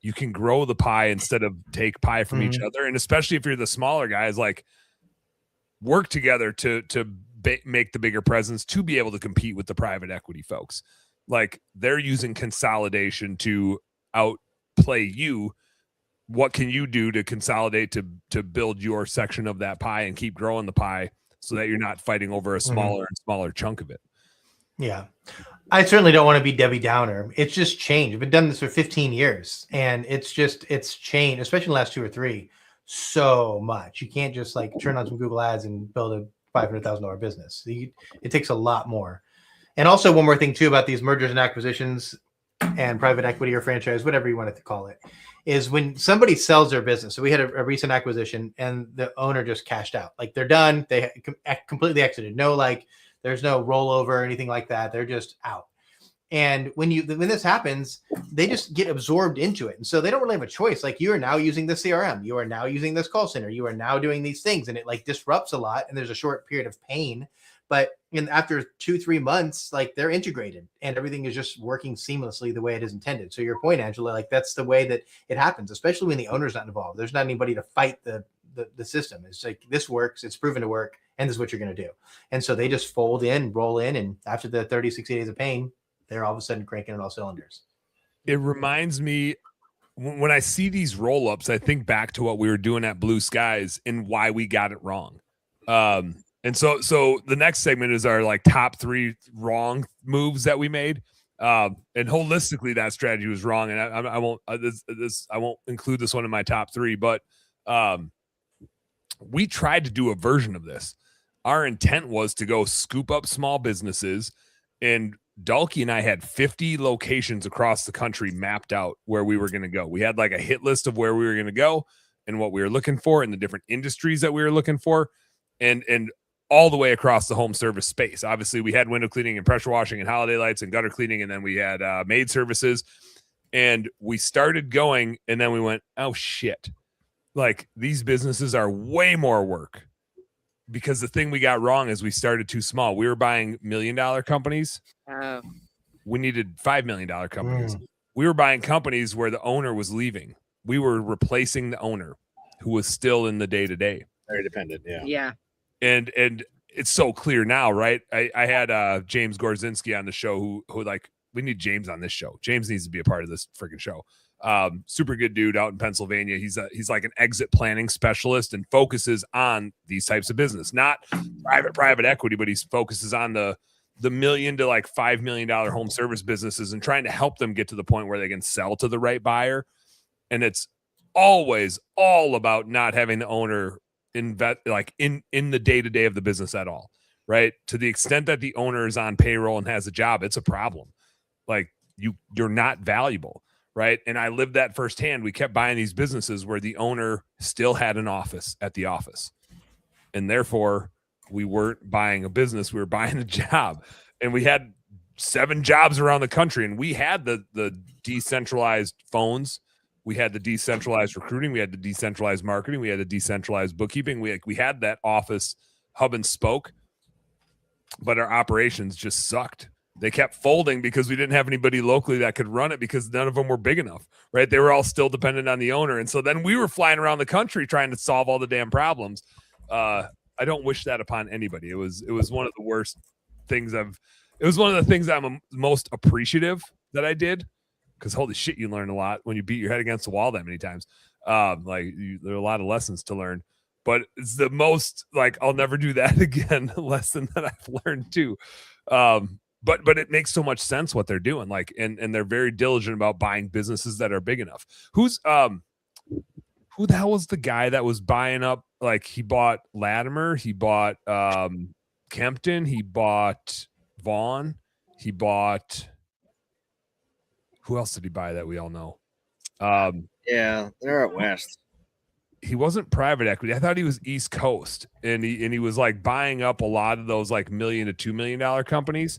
you can grow the pie instead of take pie from each other. And especially if you're the smaller guys, like work together to make the bigger presence to be able to compete with the private equity folks. Like, they're using consolidation to outplay you. What can you do to consolidate to build your section of that pie and keep growing the pie so that you're not fighting over a smaller and smaller chunk of it? Yeah. I certainly don't want to be Debbie Downer. It's just changed. I've been doing this for 15 years, and it's changed, especially in the last 2 or 3, so much. You can't just like turn on some Google ads and build a $500,000 business. It takes a lot more. And also one more thing too about these mergers and acquisitions and private equity or franchise, whatever you want to call it, is when somebody sells their business. So we had a recent acquisition and the owner just cashed out. Like, they're done. They completely exited. No, like, there's no rollover or anything like that. They're just out. And when this happens, they just get absorbed into it. And so they don't really have a choice. Like, you are now using the CRM. You are now using this call center. You are now doing these things. And it like disrupts a lot. And there's a short period of pain. But after 2-3 months, like, they're integrated and everything is just working seamlessly the way it is intended. So your point, Angela, like, that's the way that it happens, especially when the owner's not involved. There's not anybody to fight the system. It's like, this works. It's proven to work. And this is what you're going to do. And so they just fold in, roll in. And after the 30, 60 days of pain, they're all of a sudden cranking on all cylinders. It reminds me, when I see these roll-ups, I think back to what we were doing at Blue Skies and why we got it wrong. And And so the next segment is our like top 3 wrong moves that we made. And holistically, that strategy was wrong. And I won't I won't include this one in my top 3, but we tried to do a version of this. Our intent was to go scoop up small businesses, and Dalkey and I had 50 locations across the country mapped out where we were going to go. We had like a hit list of where we were going to go and what we were looking for and the different industries that we were looking for, and all the way across the home service space. Obviously, we had window cleaning and pressure washing and holiday lights and gutter cleaning, and then we had maid services. And we started going, and then we went, oh, shit. Like, these businesses are way more work. Because the thing we got wrong is we started too small. We were buying $1 million companies. Oh. We needed $5 million companies. We were buying companies where the owner was leaving. We were replacing the owner who was still in the day-to-day. Very dependent. Yeah. Yeah. And it's so clear now, right? I had James Gorzinski on the show who like, we need James on this show. James needs to be a part of this freaking show. Super good dude out in Pennsylvania. He's like an exit planning specialist and focuses on these types of business, not private equity, but he focuses on the $1 million to like $5 million home service businesses and trying to help them get to the point where they can sell to the right buyer. And it's always all about not having the owner invest like in the day-to-day of the business at all, right? To the extent that the owner is on payroll and has a job, it's a problem. Like you're not valuable, right? And I lived that firsthand. We kept buying these businesses where the owner still had an office at the office, and therefore we weren't buying a business, we were buying a job. And we had 7 jobs around the country, and we had the decentralized phones. We had the decentralized recruiting. We had the decentralized marketing. We had the decentralized bookkeeping. We had that office hub and spoke, but our operations just sucked. They kept folding because we didn't have anybody locally that could run it because none of them were big enough, right? They were all still dependent on the owner. And so then we were flying around the country trying to solve all the damn problems. I don't wish that upon anybody. It was one of the worst things it was one of the things I'm most appreciative that I did. Because holy shit, you learn a lot when you beat your head against the wall that many times. There are a lot of lessons to learn, but it's the most like I'll never do that again lesson that I've learned too. But it makes so much sense what they're doing. Like, and they're very diligent about buying businesses that are big enough. Who the hell was the guy that was buying up? Like, he bought Latimer, he bought Kempton, he bought Vaughn, he bought. Who else did he buy that we all know? Yeah, they're out west. He wasn't private equity. I thought he was East Coast, and he was like buying up a lot of those like $1 million to $2 million companies.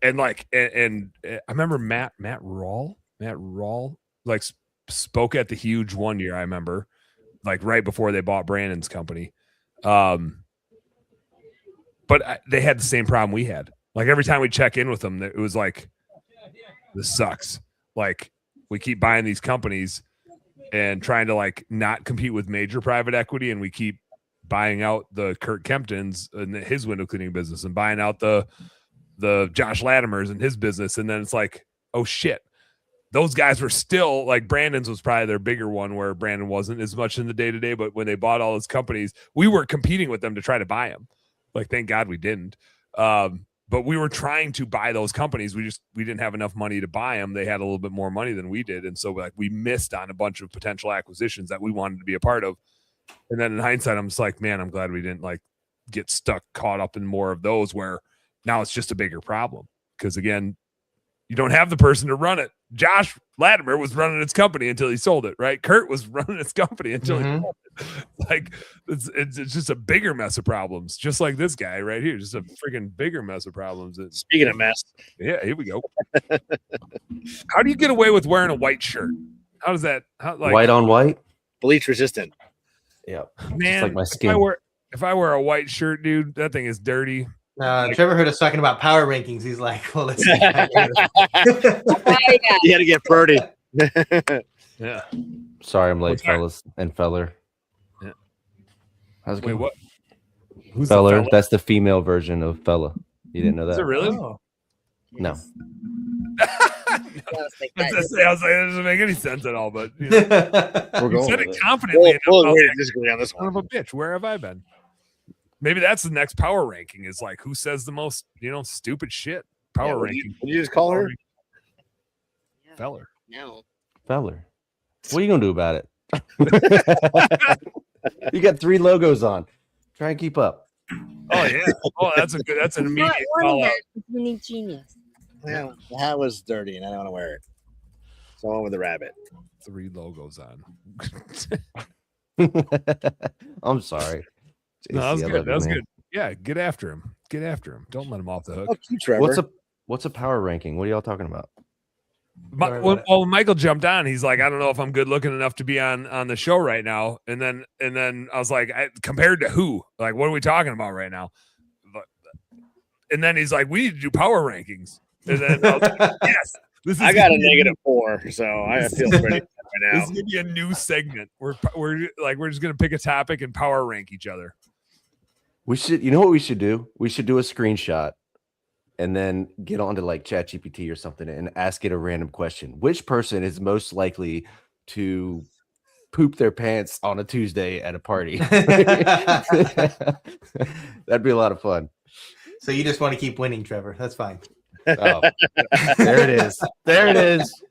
And like, and I remember Matt Rawle like spoke at the Huge one year. I remember, like right before they bought Brandon's company. But they had the same problem we had. Like every time we check in with them, it was like, this sucks. Like, we keep buying these companies and trying to like not compete with major private equity, and we keep buying out the Kurt Kemptons and his window cleaning business and buying out the Josh Latimers and his business. And then it's like, oh shit, those guys were still like, Brandon's was probably their bigger one, where Brandon wasn't as much in the day-to-day, but when they bought all those companies, we were competing with them to try to buy them. Like, thank God we didn't. But we were trying to buy those companies. We didn't have enough money to buy them. They had a little bit more money than we did. And so like we missed on a bunch of potential acquisitions that we wanted to be a part of. And then in hindsight, I'm just like, man, I'm glad we didn't like get caught up in more of those where now it's just a bigger problem. Because again, you don't have the person to run it. Josh Latimer was running his company until he sold it, right? Kurt was running his company until he sold it. Like, it's just a bigger mess of problems, just like this guy right here, just a freaking bigger mess of problems. Speaking of mess, yeah, here we go. How do you get away with wearing a white shirt? How does that? White on white? Bleach resistant. Yeah, man. like my skin. If I wear a white shirt, dude, that thing is dirty. Trevor heard us talking about power rankings. He's like, well, let's see. You had to get Purdy. Yeah. Sorry, I'm late, fellas and feller. Yeah. How's it Wait, going? what? Who's Feller? the fella? That's the female version of fella. You didn't know that? Is it really? Oh. No. I was like, that doesn't make any sense at all, but you know, We're you going said with it it. confidently. We'll enough. agree to disagree on this Son one. of a bitch. Where have I been? Maybe that's the next power ranking is like who says the most, stupid shit. Power ranking. Did you just call her? Yeah. Feller. No. Feller. What are you gonna do about it? You got 3 logos on. Try and keep up. Oh yeah. Oh, that's an Not immediate one of call them. out. It's unique genius. Yeah, the hat was dirty, and I don't want to wear it. So I went with the rabbit. 3 logos on. I'm sorry. No, that was JC, I good. love That you, was man. good. Yeah, get after him. Get after him. Don't let him off the hook. Fuck you, Trevor. What's a power ranking? What are y'all talking about? When Michael jumped on, he's like, I don't know if I'm good looking enough to be on the show right now. And then I was like, compared to who? Like, what are we talking about right now? And then he's like, we need to do power rankings. And then I was like, yes, I got a -4, so I feel pretty good right now. This is gonna be a new segment. We're just gonna pick a topic and power rank each other. We should, you know what we should do? We should do a screenshot and then get onto like ChatGPT or something and ask it a random question. Which person is most likely to poop their pants on a Tuesday at a party? That'd be a lot of fun. So you just want to keep winning, Trevor. That's fine. Oh, there it is. There it is.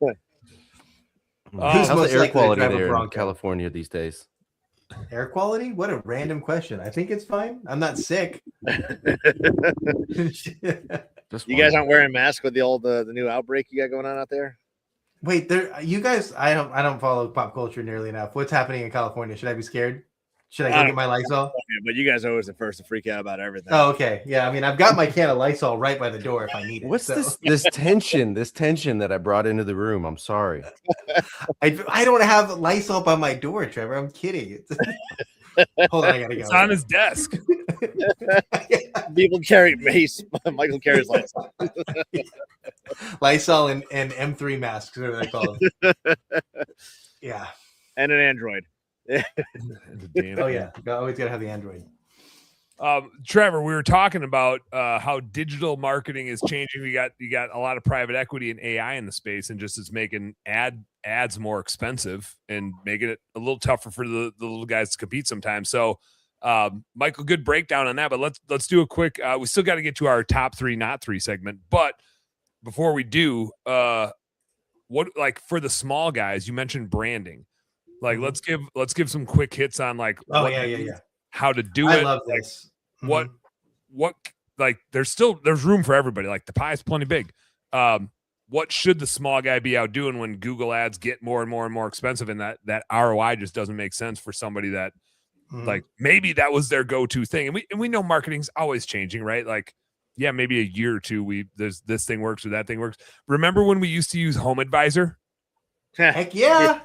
Who's How's most the air likely to quality drive a there in Bronco? California these days? Air quality? What a random question. I think it's fine. I'm not sick. Just You guys wondering. aren't wearing masks with the new outbreak you got going on out there? Wait, you guys, I don't follow pop culture nearly enough. What's happening in California? Should I be scared? Should I go get my Lysol? Yeah, but you guys are always the first to freak out about everything. Oh, okay. Yeah, I mean, I've got my can of Lysol right by the door if I need it. What's so. this tension that I brought into the room? I'm sorry. I don't have Lysol by my door, Trevor. I'm kidding. Hold on, I gotta go. It's on his desk. People carry mace. Michael carries Lysol. Lysol and M3 masks, whatever they're called. Yeah. And an Android. Oh yeah. Always gotta have the Android. Trevor, we were talking about how digital marketing is changing. You got a lot of private equity and AI in the space, and just it's making ads more expensive and making it a little tougher for the little guys to compete sometimes. So, Michael, good breakdown on that. But let's do a quick. We still got to get to our top 3, not 3 segment. But before we do, what like for the small guys, you mentioned branding. Like let's give some quick hits on like how to do it. I love this. Like, what like there's room for everybody. Like the pie is plenty big. What should the small guy be out doing when Google ads get more and more and more expensive, and that ROI just doesn't make sense for somebody that like maybe that was their go-to thing. And we know marketing's always changing, right? Like, yeah, maybe a year or two there's this thing works or that thing works. Remember when we used to use Home Advisor? Heck yeah.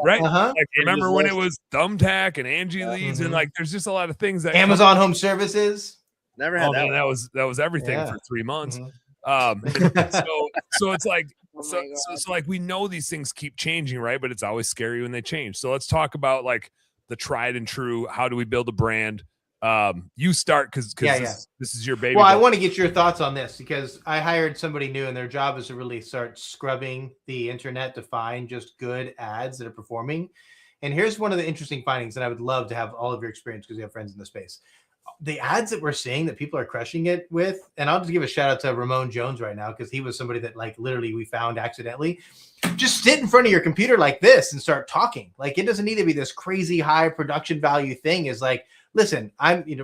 Right? Uh-huh. Like remember when it was Thumbtack and Angie Leads and like there's just a lot of things that Amazon Home Services. Never had that. That was everything for 3 months. So it's like so like we know these things keep changing, right? But it's always scary when they change. So let's talk about like the tried and true. How do we build a brand? You start because this is your baby. Well, I want to get your thoughts on this because I hired somebody new and their job is to really start scrubbing the internet to find just good ads that are performing. And here's one of the interesting findings, and I would love to have all of your experience because you have friends in the space. The ads that we're seeing that people are crushing it with, and I'll just give a shout out to Ramon Jones right now because he was somebody that like literally we found accidentally. Just sit in front of your computer like this and start talking. Like it doesn't need to be this crazy high production value thing. Is like, listen,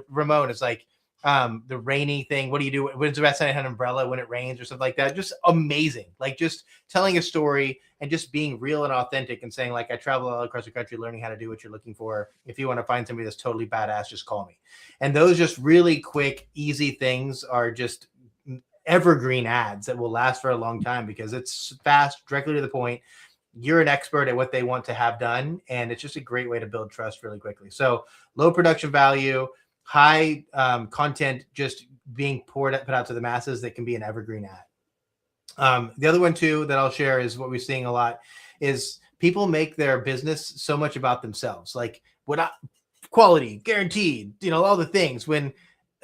Ramon is like the rainy thing. What do you do? When's the best time to have an umbrella when it rains or something like that? Just amazing. Like just telling a story and just being real and authentic and saying like, I travel all across the country, learning how to do what you're looking for. If you want to find somebody that's totally badass, just call me. And those just really quick, easy things are just evergreen ads that will last for a long time because it's fast, directly to the point. You're an expert at what they want to have done. And it's just a great way to build trust really quickly. So low production value, high content, just being put out to the masses that can be an evergreen ad. The other one too, that I'll share is what we're seeing a lot is people make their business so much about themselves. Like quality guaranteed, all the things when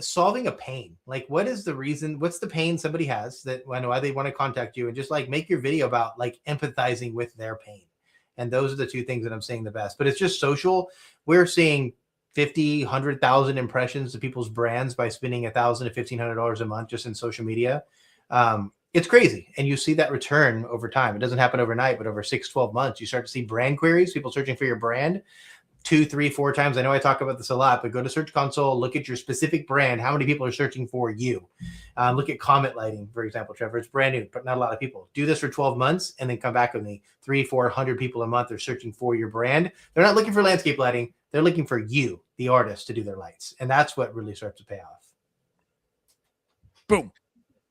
solving a pain, like what is the reason, what's the pain somebody has that why they want to contact you and just like make your video about like empathizing with their pain. And those are the two things that I'm seeing the best, but it's just social. We're seeing 50, 100,000 impressions of people's brands by spending $1,000 to $1,500 a month just in social media. It's crazy. And you see that return over time. It doesn't happen overnight, but over 6, 12 months, you start to see brand queries, people searching for your brand 2, 3, 4 times. I know I talk about this a lot, but go to Search Console, look at your specific brand. How many people are searching for you? Look at comment lighting, for example, Trevor. It's brand new, but not a lot of people. Do this for 12 months and then come back with me. 300, 400 people a month are searching for your brand. They're not looking for landscape lighting. They're looking for you, the artist, to do their lights. And that's what really starts to pay off. Boom.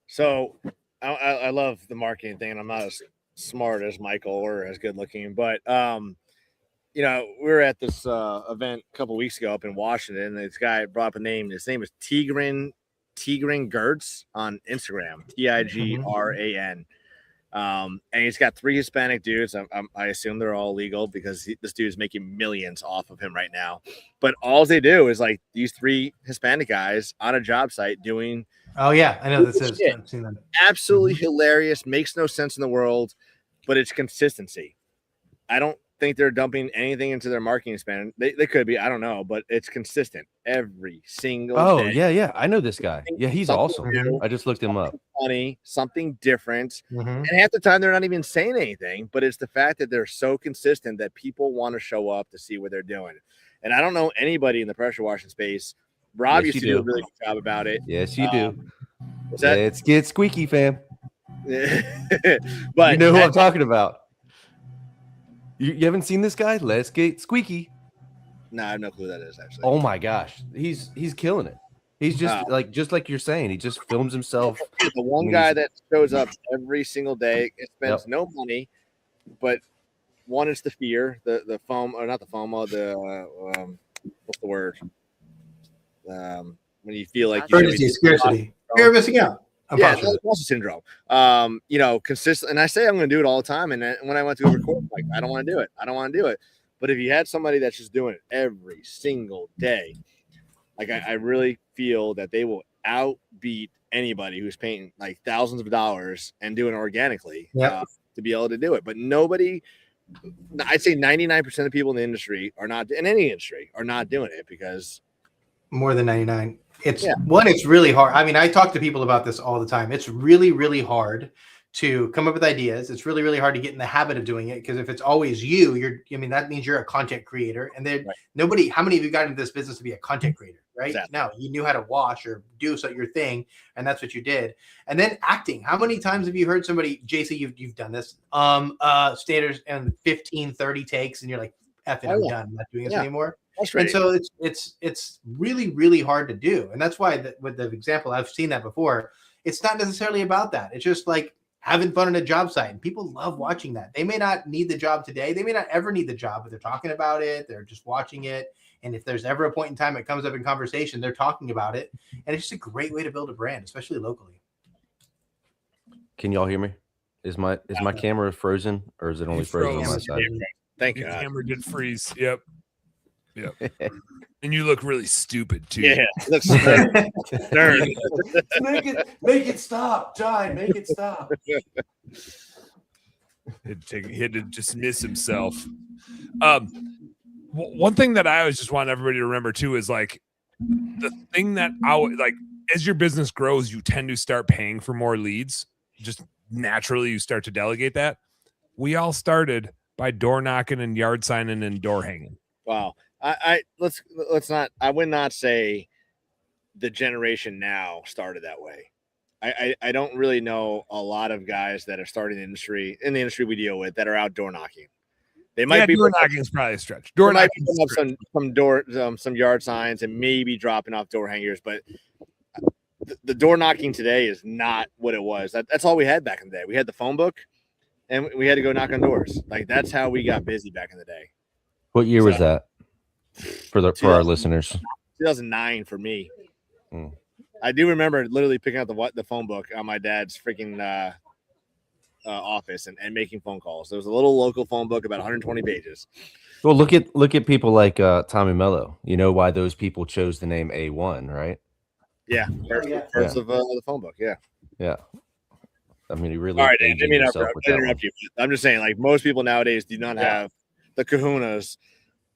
So I love the marketing thing, and I'm not as smart as Michael or as good looking, but we were at this event a couple weeks ago up in Washington, and this guy brought up a name. His name is Tigran Gertz on Instagram, Tigran. And he's got 3 Hispanic dudes. I assume they're all legal because this dude's making millions off of him right now. But all they do is like these 3 Hispanic guys on a job site doing. Oh yeah, I know this is. I've seen that. Absolutely hilarious. Makes no sense in the world, but it's consistency. I don't think they're dumping anything into their marketing spend. They could be. I don't know, but it's consistent every single day. Yeah. I know this guy. Yeah, he's awesome. New, I just looked him up. Funny, something different. And half the time they're not even saying anything, but it's the fact that they're so consistent that people want to show up to see what they're doing. And I don't know anybody in the pressure washing space. Rob used to do a really good job about it. Yes, you do. Let's get squeaky, fam. But you know who I'm talking about. You haven't seen this guy? Let's get squeaky. No, I have no clue who that is actually. Oh my gosh, he's killing it. He's just like you're saying. He just films himself. The one guy that shows up every single day, it spends no money, but one is the fear, the foam, or not the FOMO, what's the word? When you feel like urgency, scarcity, fear of missing out. Yeah, imposter syndrome. Consistent. And I say I'm going to do it all the time. And then when I went to go record, like, I don't want to do it. I don't want to do it. But if you had somebody that's just doing it every single day, like I really feel that they will outbeat anybody who's paying like thousands of dollars and doing it organically to be able to do it. But nobody, I'd say 99% of people in the industry are not, in any industry, are not doing it because more than 99. It's really hard. I mean, I talk to people about this all the time. It's really, really hard to come up with ideas. It's really, really hard to get in the habit of doing it because if it's always you, that means you're a content creator. And then nobody, how many of you got into this business to be a content creator, right? Exactly. No, you knew how to wash or do your thing, and that's what you did. And then acting. How many times have you heard somebody, JC, you've done this, standards and 15, 30 takes, and you're like, F it, I'm done. I'm not doing this anymore. That's right. And so it's really, really hard to do. And that's why with the example, I've seen that before. It's not necessarily about that. It's just like having fun on a job site. And people love watching that. They may not need the job today. They may not ever need the job, but they're talking about it. They're just watching it. And if there's ever a point in time it comes up in conversation, they're talking about it. And it's just a great way to build a brand, especially locally. Can y'all hear me? Is my camera frozen or is it only frozen on my side? Thank Your God. camera did freeze. Yep. And you look really stupid too. Yeah, it looks stern. Make it stop, John. Make it stop. He had to dismiss himself. One thing that I always just want everybody to remember too is like the thing that as your business grows, you tend to start paying for more leads. Just naturally, you start to delegate that. We all started by door knocking and yard signing and door hanging. Wow. Let's not. I would not say the generation now started that way. I don't really know a lot of guys that are starting in the industry we deal with that are out door knocking. They might be door knocking is probably a stretch. Door knocking up some yard signs and maybe dropping off door hangers, but the door knocking today is not what it was. That's all we had back in the day. We had the phone book, and we had to go knock on doors. Like that's how we got busy back in the day. What year was that? For our listeners, 2009 for me. I do remember literally picking up the phone book on my dad's freaking office and making phone calls. There was a little local phone book about 120 pages. Well, look at people like Tommy Mello. You know why those people chose the name A1, right? Yeah, first of the phone book. Yeah. I mean, he really. All right, I didn't mean to interrupt you. I'm just saying, like most people nowadays do not have the kahunas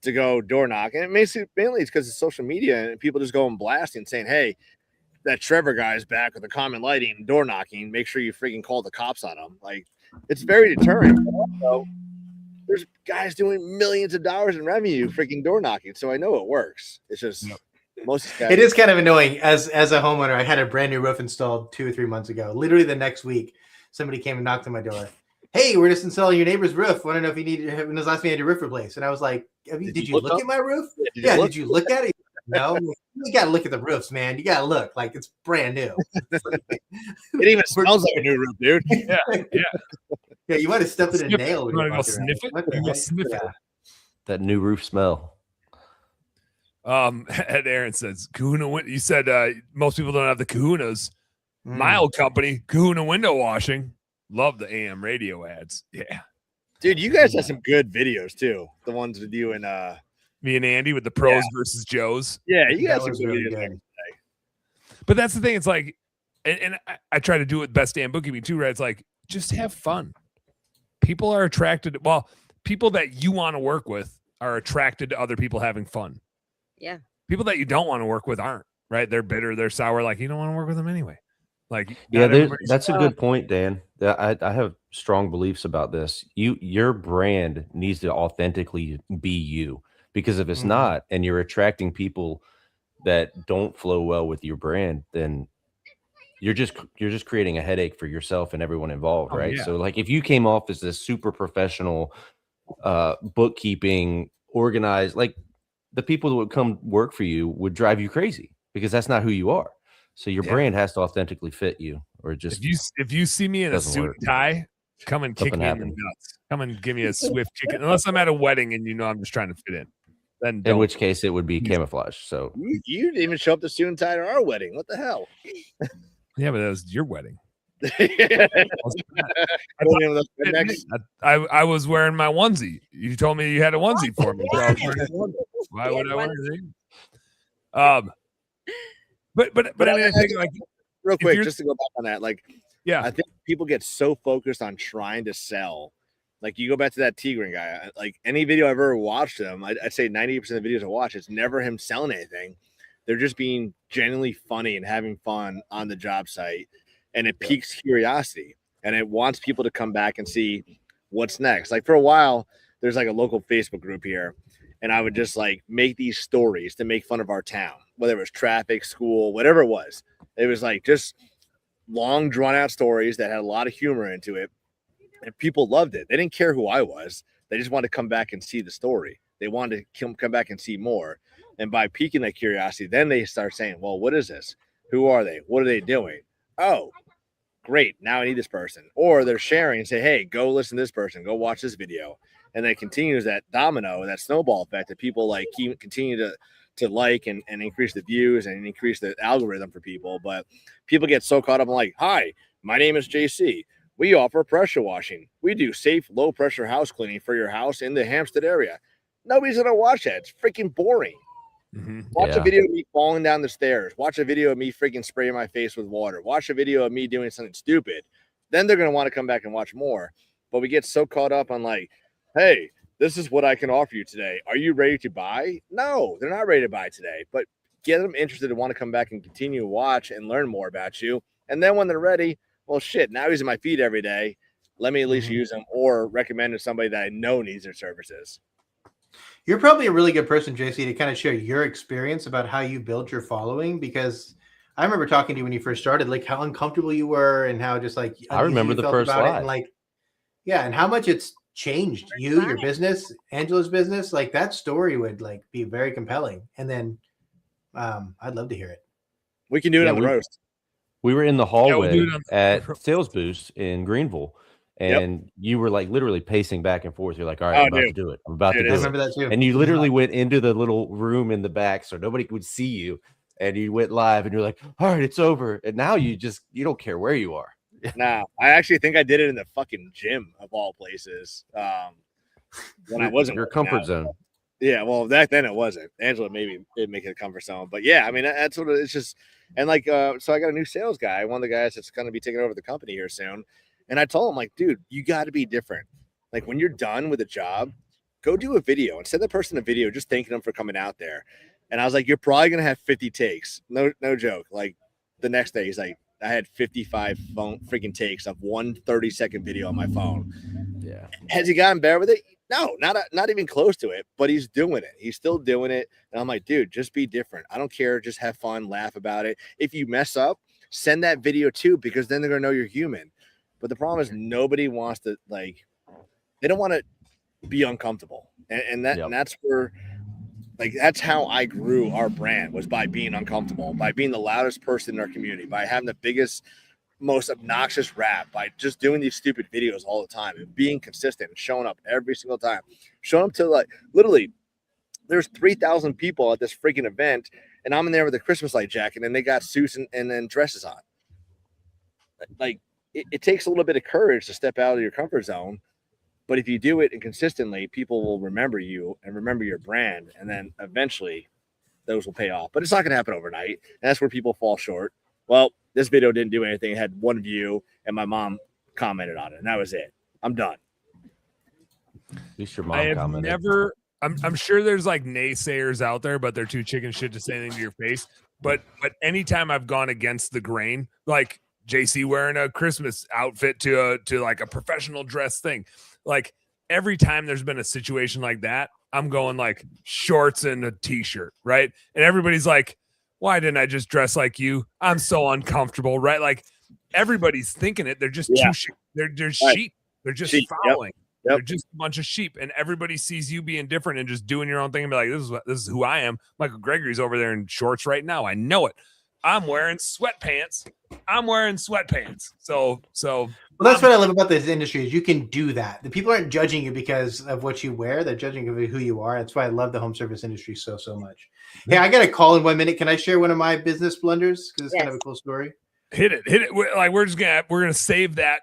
to go door knock. And it mainly it's because of social media and people just go and blasting saying, hey, that Trevor guy's back with the common lighting and door knocking. Make sure you freaking call the cops on him. Like, it's very deterrent. Also, there's guys doing millions of dollars in revenue freaking door knocking. So I know it works. It's just most guys. It is kind of annoying as a homeowner. I had a brand new roof installed 2 or 3 months ago. Literally the next week, somebody came and knocked on my door. Hey, we're just installing your neighbor's roof. Want to know if you need when was the last time you had your roof replaced? And I was like, did you look at my roof? Yeah, did you look at it? No, you got to look at the roofs, man. You got to look like it's brand new. It even smells like a new roof, dude. Yeah. Yeah, you might have stepped in a nail. You want to go sniff it? You go sniff it. That new roof smell. Ed Aaron says, Kahuna, you said most people don't have the Kahunas. My old company, Kahuna Window Washing. Love the AM radio ads. Yeah. Dude, you guys have some good videos too. The ones with you and me and Andy with the pros versus Joes. Yeah, you guys have some really videos. good. But that's the thing. It's like, and I try to do it with Best Damn Bookkeeping too, right? It's like, just have fun. People are attracted. Well, people that you want to work with are attracted to other people having fun. Yeah. People that you don't want to work with aren't, right? They're bitter. They're sour. Like, you don't want to work with them anyway. Like, Yeah, that's a good point, Dan. I have strong beliefs about this. Your brand needs to authentically be you, because if it's not, and you're attracting people that don't flow well with your brand, then you're just creating a headache for yourself and everyone involved, right? Yeah. So like if you came off as this super professional bookkeeping organized, like the people that would come work for you would drive you crazy because that's not who you are. So your brand has to authentically fit you, or just if you see me in a suit and tie, come and kick me in the nuts. Come and give me a swift kick. Unless I'm at a wedding and you know I'm just trying to fit in. Then in which case it would be camouflage. So you didn't even show up to suit and tie to our wedding. What the hell? Yeah, but that was your wedding. I was wearing my onesie. You told me you had a onesie for me. So I was wearing a onesie. Why would I wear anything? But I mean, I think like real quick, just to go back on that, like, yeah, I think people get so focused on trying to sell. Like, you go back to that Tigran guy. Like, any video I've ever watched him, I'd say 90% of the videos I watch, it's never him selling anything. They're just being genuinely funny and having fun on the job site, and it piques curiosity, and it wants people to come back and see what's next. Like, for a while, there's like a local Facebook group here, and I would just like make these stories to make fun of our town, whether it was traffic, school, whatever it was. It was like just long, drawn out stories that had a lot of humor into it. And people loved it. They didn't care who I was. They just wanted to come back and see the story. They wanted to come back and see more. And by piquing that curiosity, then they start saying, well, what is this? Who are they? What are they doing? Oh, great. Now I need this person. Or they're sharing and say, hey, go listen to this person. Go watch this video. And then it continues that domino, that snowball effect that people like continue to like and increase the views and increase the algorithm for people. But people get so caught up in like, hi, my name is JC. We offer pressure washing. We do safe, low pressure house cleaning for your house in the Hampstead area. Nobody's going to watch that. It's freaking boring. Watch a video of me falling down the stairs. Watch a video of me freaking spraying my face with water. Watch a video of me doing something stupid. Then they're going to want to come back and watch more. But we get so caught up on like, hey, this is what I can offer you today. Are you ready to buy? No, they're not ready to buy today. But get them interested and want to come back and continue to watch and learn more about you. And then when they're ready, well, shit, now he's in my feed every day. Let me at least use him or recommend to somebody that I know needs their services. You're probably a really good person, JC, to kind of share your experience about how you built your following, because I remember talking to you when you first started, like how uncomfortable you were and how just like I remember the first live. And like, yeah, and how much it's changed you, your business, Angela's business. Like that story would like be very compelling. And then I'd love to hear it. We can do it on the roast. We were in the hallway at Sales Boost in Greenville, and you were like literally pacing back and forth. You're like, all right, I'm about to do it. I'm about to do it. I remember that too. And you literally went into the little room in the back so nobody would see you. And you went live and you're like, all right, it's over. And now you don't care where you are. Nah, I actually think I did it in the fucking gym of all places. When I wasn't your comfort zone. Yeah, well, back then it wasn't. Angela maybe did make it a comfort zone, but yeah, I mean that's what it's just. And like, so I got a new sales guy, one of the guys that's going to be taking over the company here soon. And I told him like, dude, you got to be different. Like when you're done with a job, go do a video and send the person a video just thanking them for coming out there. And I was like, you're probably going to have 50 takes. No joke. Like the next day, he's like, I had 55 freaking takes of one 30-second video on my phone. Yeah. Has he gotten better with it? No, not even close to it, but he's doing it. He's still doing it. And I'm like, dude, just be different. I don't care. Just have fun, laugh about it. If you mess up, send that video too, because then they're going to know you're human. But the problem is nobody wants to, like, they don't want to be uncomfortable. And that's where, like, that's how I grew our brand, was by being uncomfortable, by being the loudest person in our community, by having the biggest, most obnoxious rap, by just doing these stupid videos all the time and being consistent and showing up every single time, showing up to, like, literally there's 3,000 people at this freaking event, and I'm in there with a Christmas light jacket, and they got suits and then dresses on. Like, it takes a little bit of courage to step out of your comfort zone. But if you do it and consistently, people will remember you and remember your brand. And then eventually those will pay off. But it's not going to happen overnight. And that's where people fall short. Well, this video didn't do anything. It had one view, and my mom commented on it. And that was it. I'm done. At least your mom I have commented. never. I'm sure there's like naysayers out there, but they're too chicken shit to say anything to your face. But anytime I've gone against the grain, like JC wearing a Christmas outfit to like a professional dress thing, like every time there's been a situation like that, I'm going like shorts and a t-shirt, right? And everybody's like, why didn't I just dress like you? I'm so uncomfortable, right? Like everybody's thinking it. They're just they're sheep. They're just Sheep, following. Yep. They're just a bunch of sheep, and everybody sees you being different and just doing your own thing and be like, this is who I am. Michael Gregory's over there in shorts right now. I know it. I'm wearing sweatpants. So well, that's what I love about this industry is you can do that. The people aren't judging you because of what you wear. They're judging you for who you are. That's why I love the home service industry so much. Hey, I got a call in 1 minute. Can I share one of my business blunders? Because it's kind of a cool story. Hit it. Like we're gonna save that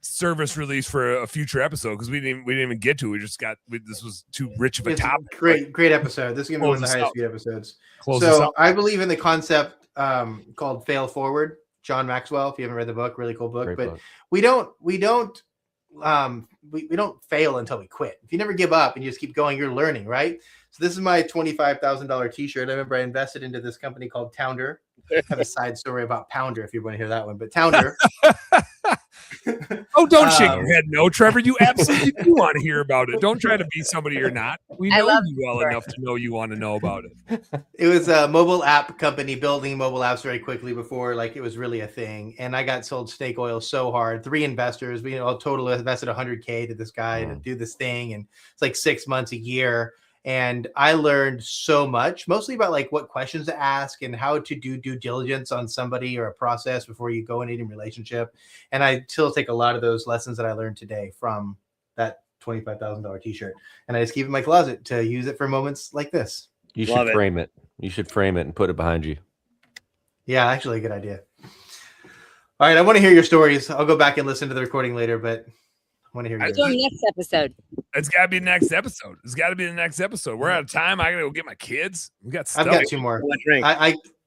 service release for a future episode because we didn't even get to it. This was too rich of a topic. Great episode. This is gonna be one of the highest viewed episodes. So I believe in the concept called fail forward. John Maxwell, if you haven't read the book, really cool book. Great book. we don't fail until we quit. If you never give up and you just keep going, you're learning, right? So this is my $25,000 t-shirt. I remember I invested into this company called Tounder. I have a side story about Pounder if you want to hear that one, but Tounder. Oh, don't shake your head. No, Trevor, you absolutely do want to hear about it. Don't try to be somebody you're not. We know you well enough to know you want to know about it. It was a mobile app company building mobile apps very quickly before like it was really a thing. And I got sold snake oil so hard. 3 investors, we all total invested $100K to this guy to do this thing. And it's like 6 months, a year. And I learned so much, mostly about like what questions to ask and how to do due diligence on somebody or a process before you go in any relationship. And I still take a lot of those lessons that I learned today from that $25,000 t-shirt. And I just keep it in my closet to use it for moments like this. You should frame it. You should frame it and put it behind you. Yeah, actually a good idea. All right. I want to hear your stories. I'll go back and listen to the recording later, but I want to hear yours. Next episode. It's got to be the next episode. It's got to be the next episode. We're out of time. I got to go get my kids. We got stuff. I've got 2 more.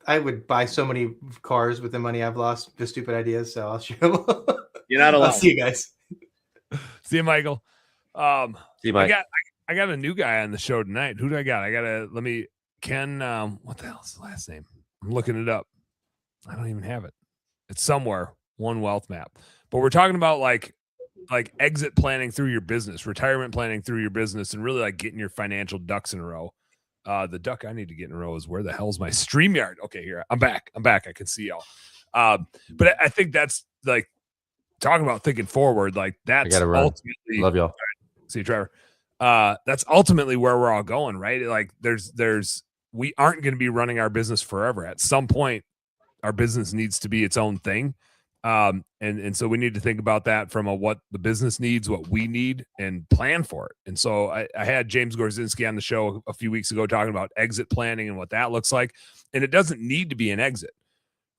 I would buy so many cars with the money I've lost for stupid ideas. So I'll share them. You're not alone. I'll see you guys. See you, Michael. See you, Mike. I got a new guy on the show tonight. Who do I got? Ken. What the hell's his last name? I'm looking it up. I don't even have it. It's somewhere. One Wealth Map. But we're talking about like exit planning through your business, retirement planning through your business, and really like getting your financial ducks in a row. The duck I need to get in a row is where the hell's my StreamYard? Okay, here. I'm back. I can see y'all. But I think that's like talking about thinking forward. Like that's ultimately love y'all. See you, Trevor. That's ultimately where we're all going, right? Like we aren't going to be running our business forever. At some point, our business needs to be its own thing. And so we need to think about that from what the business needs, what we need, and plan for it. And so I had James Gorzinski on the show a few weeks ago talking about exit planning and what that looks like. And it doesn't need to be an exit,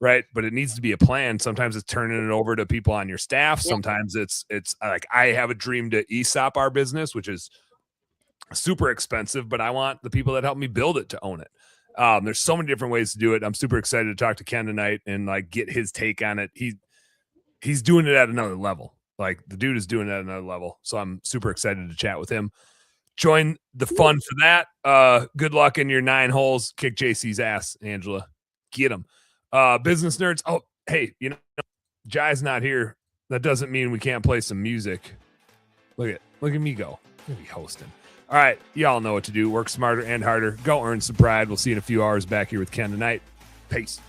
right? But it needs to be a plan. Sometimes it's turning it over to people on your staff. Sometimes it's like, I have a dream to ESOP our business, which is super expensive, but I want the people that help me build it to own it. There's so many different ways to do it. I'm super excited to talk to Ken tonight and like get his take on it. He's doing it at another level. Like the dude is doing it at another level. So I'm super excited to chat with him. join the fun for that. Good luck in your 9 holes. Kick JC's ass, Angela. Get him. Business nerds. Oh, hey, Jai's not here. That doesn't mean we can't play some music. Look at me go. I'm gonna be hosting. All right, y'all know what to do. Work smarter and harder. Go earn some pride. We'll see you in a few hours back here with Ken tonight. Peace.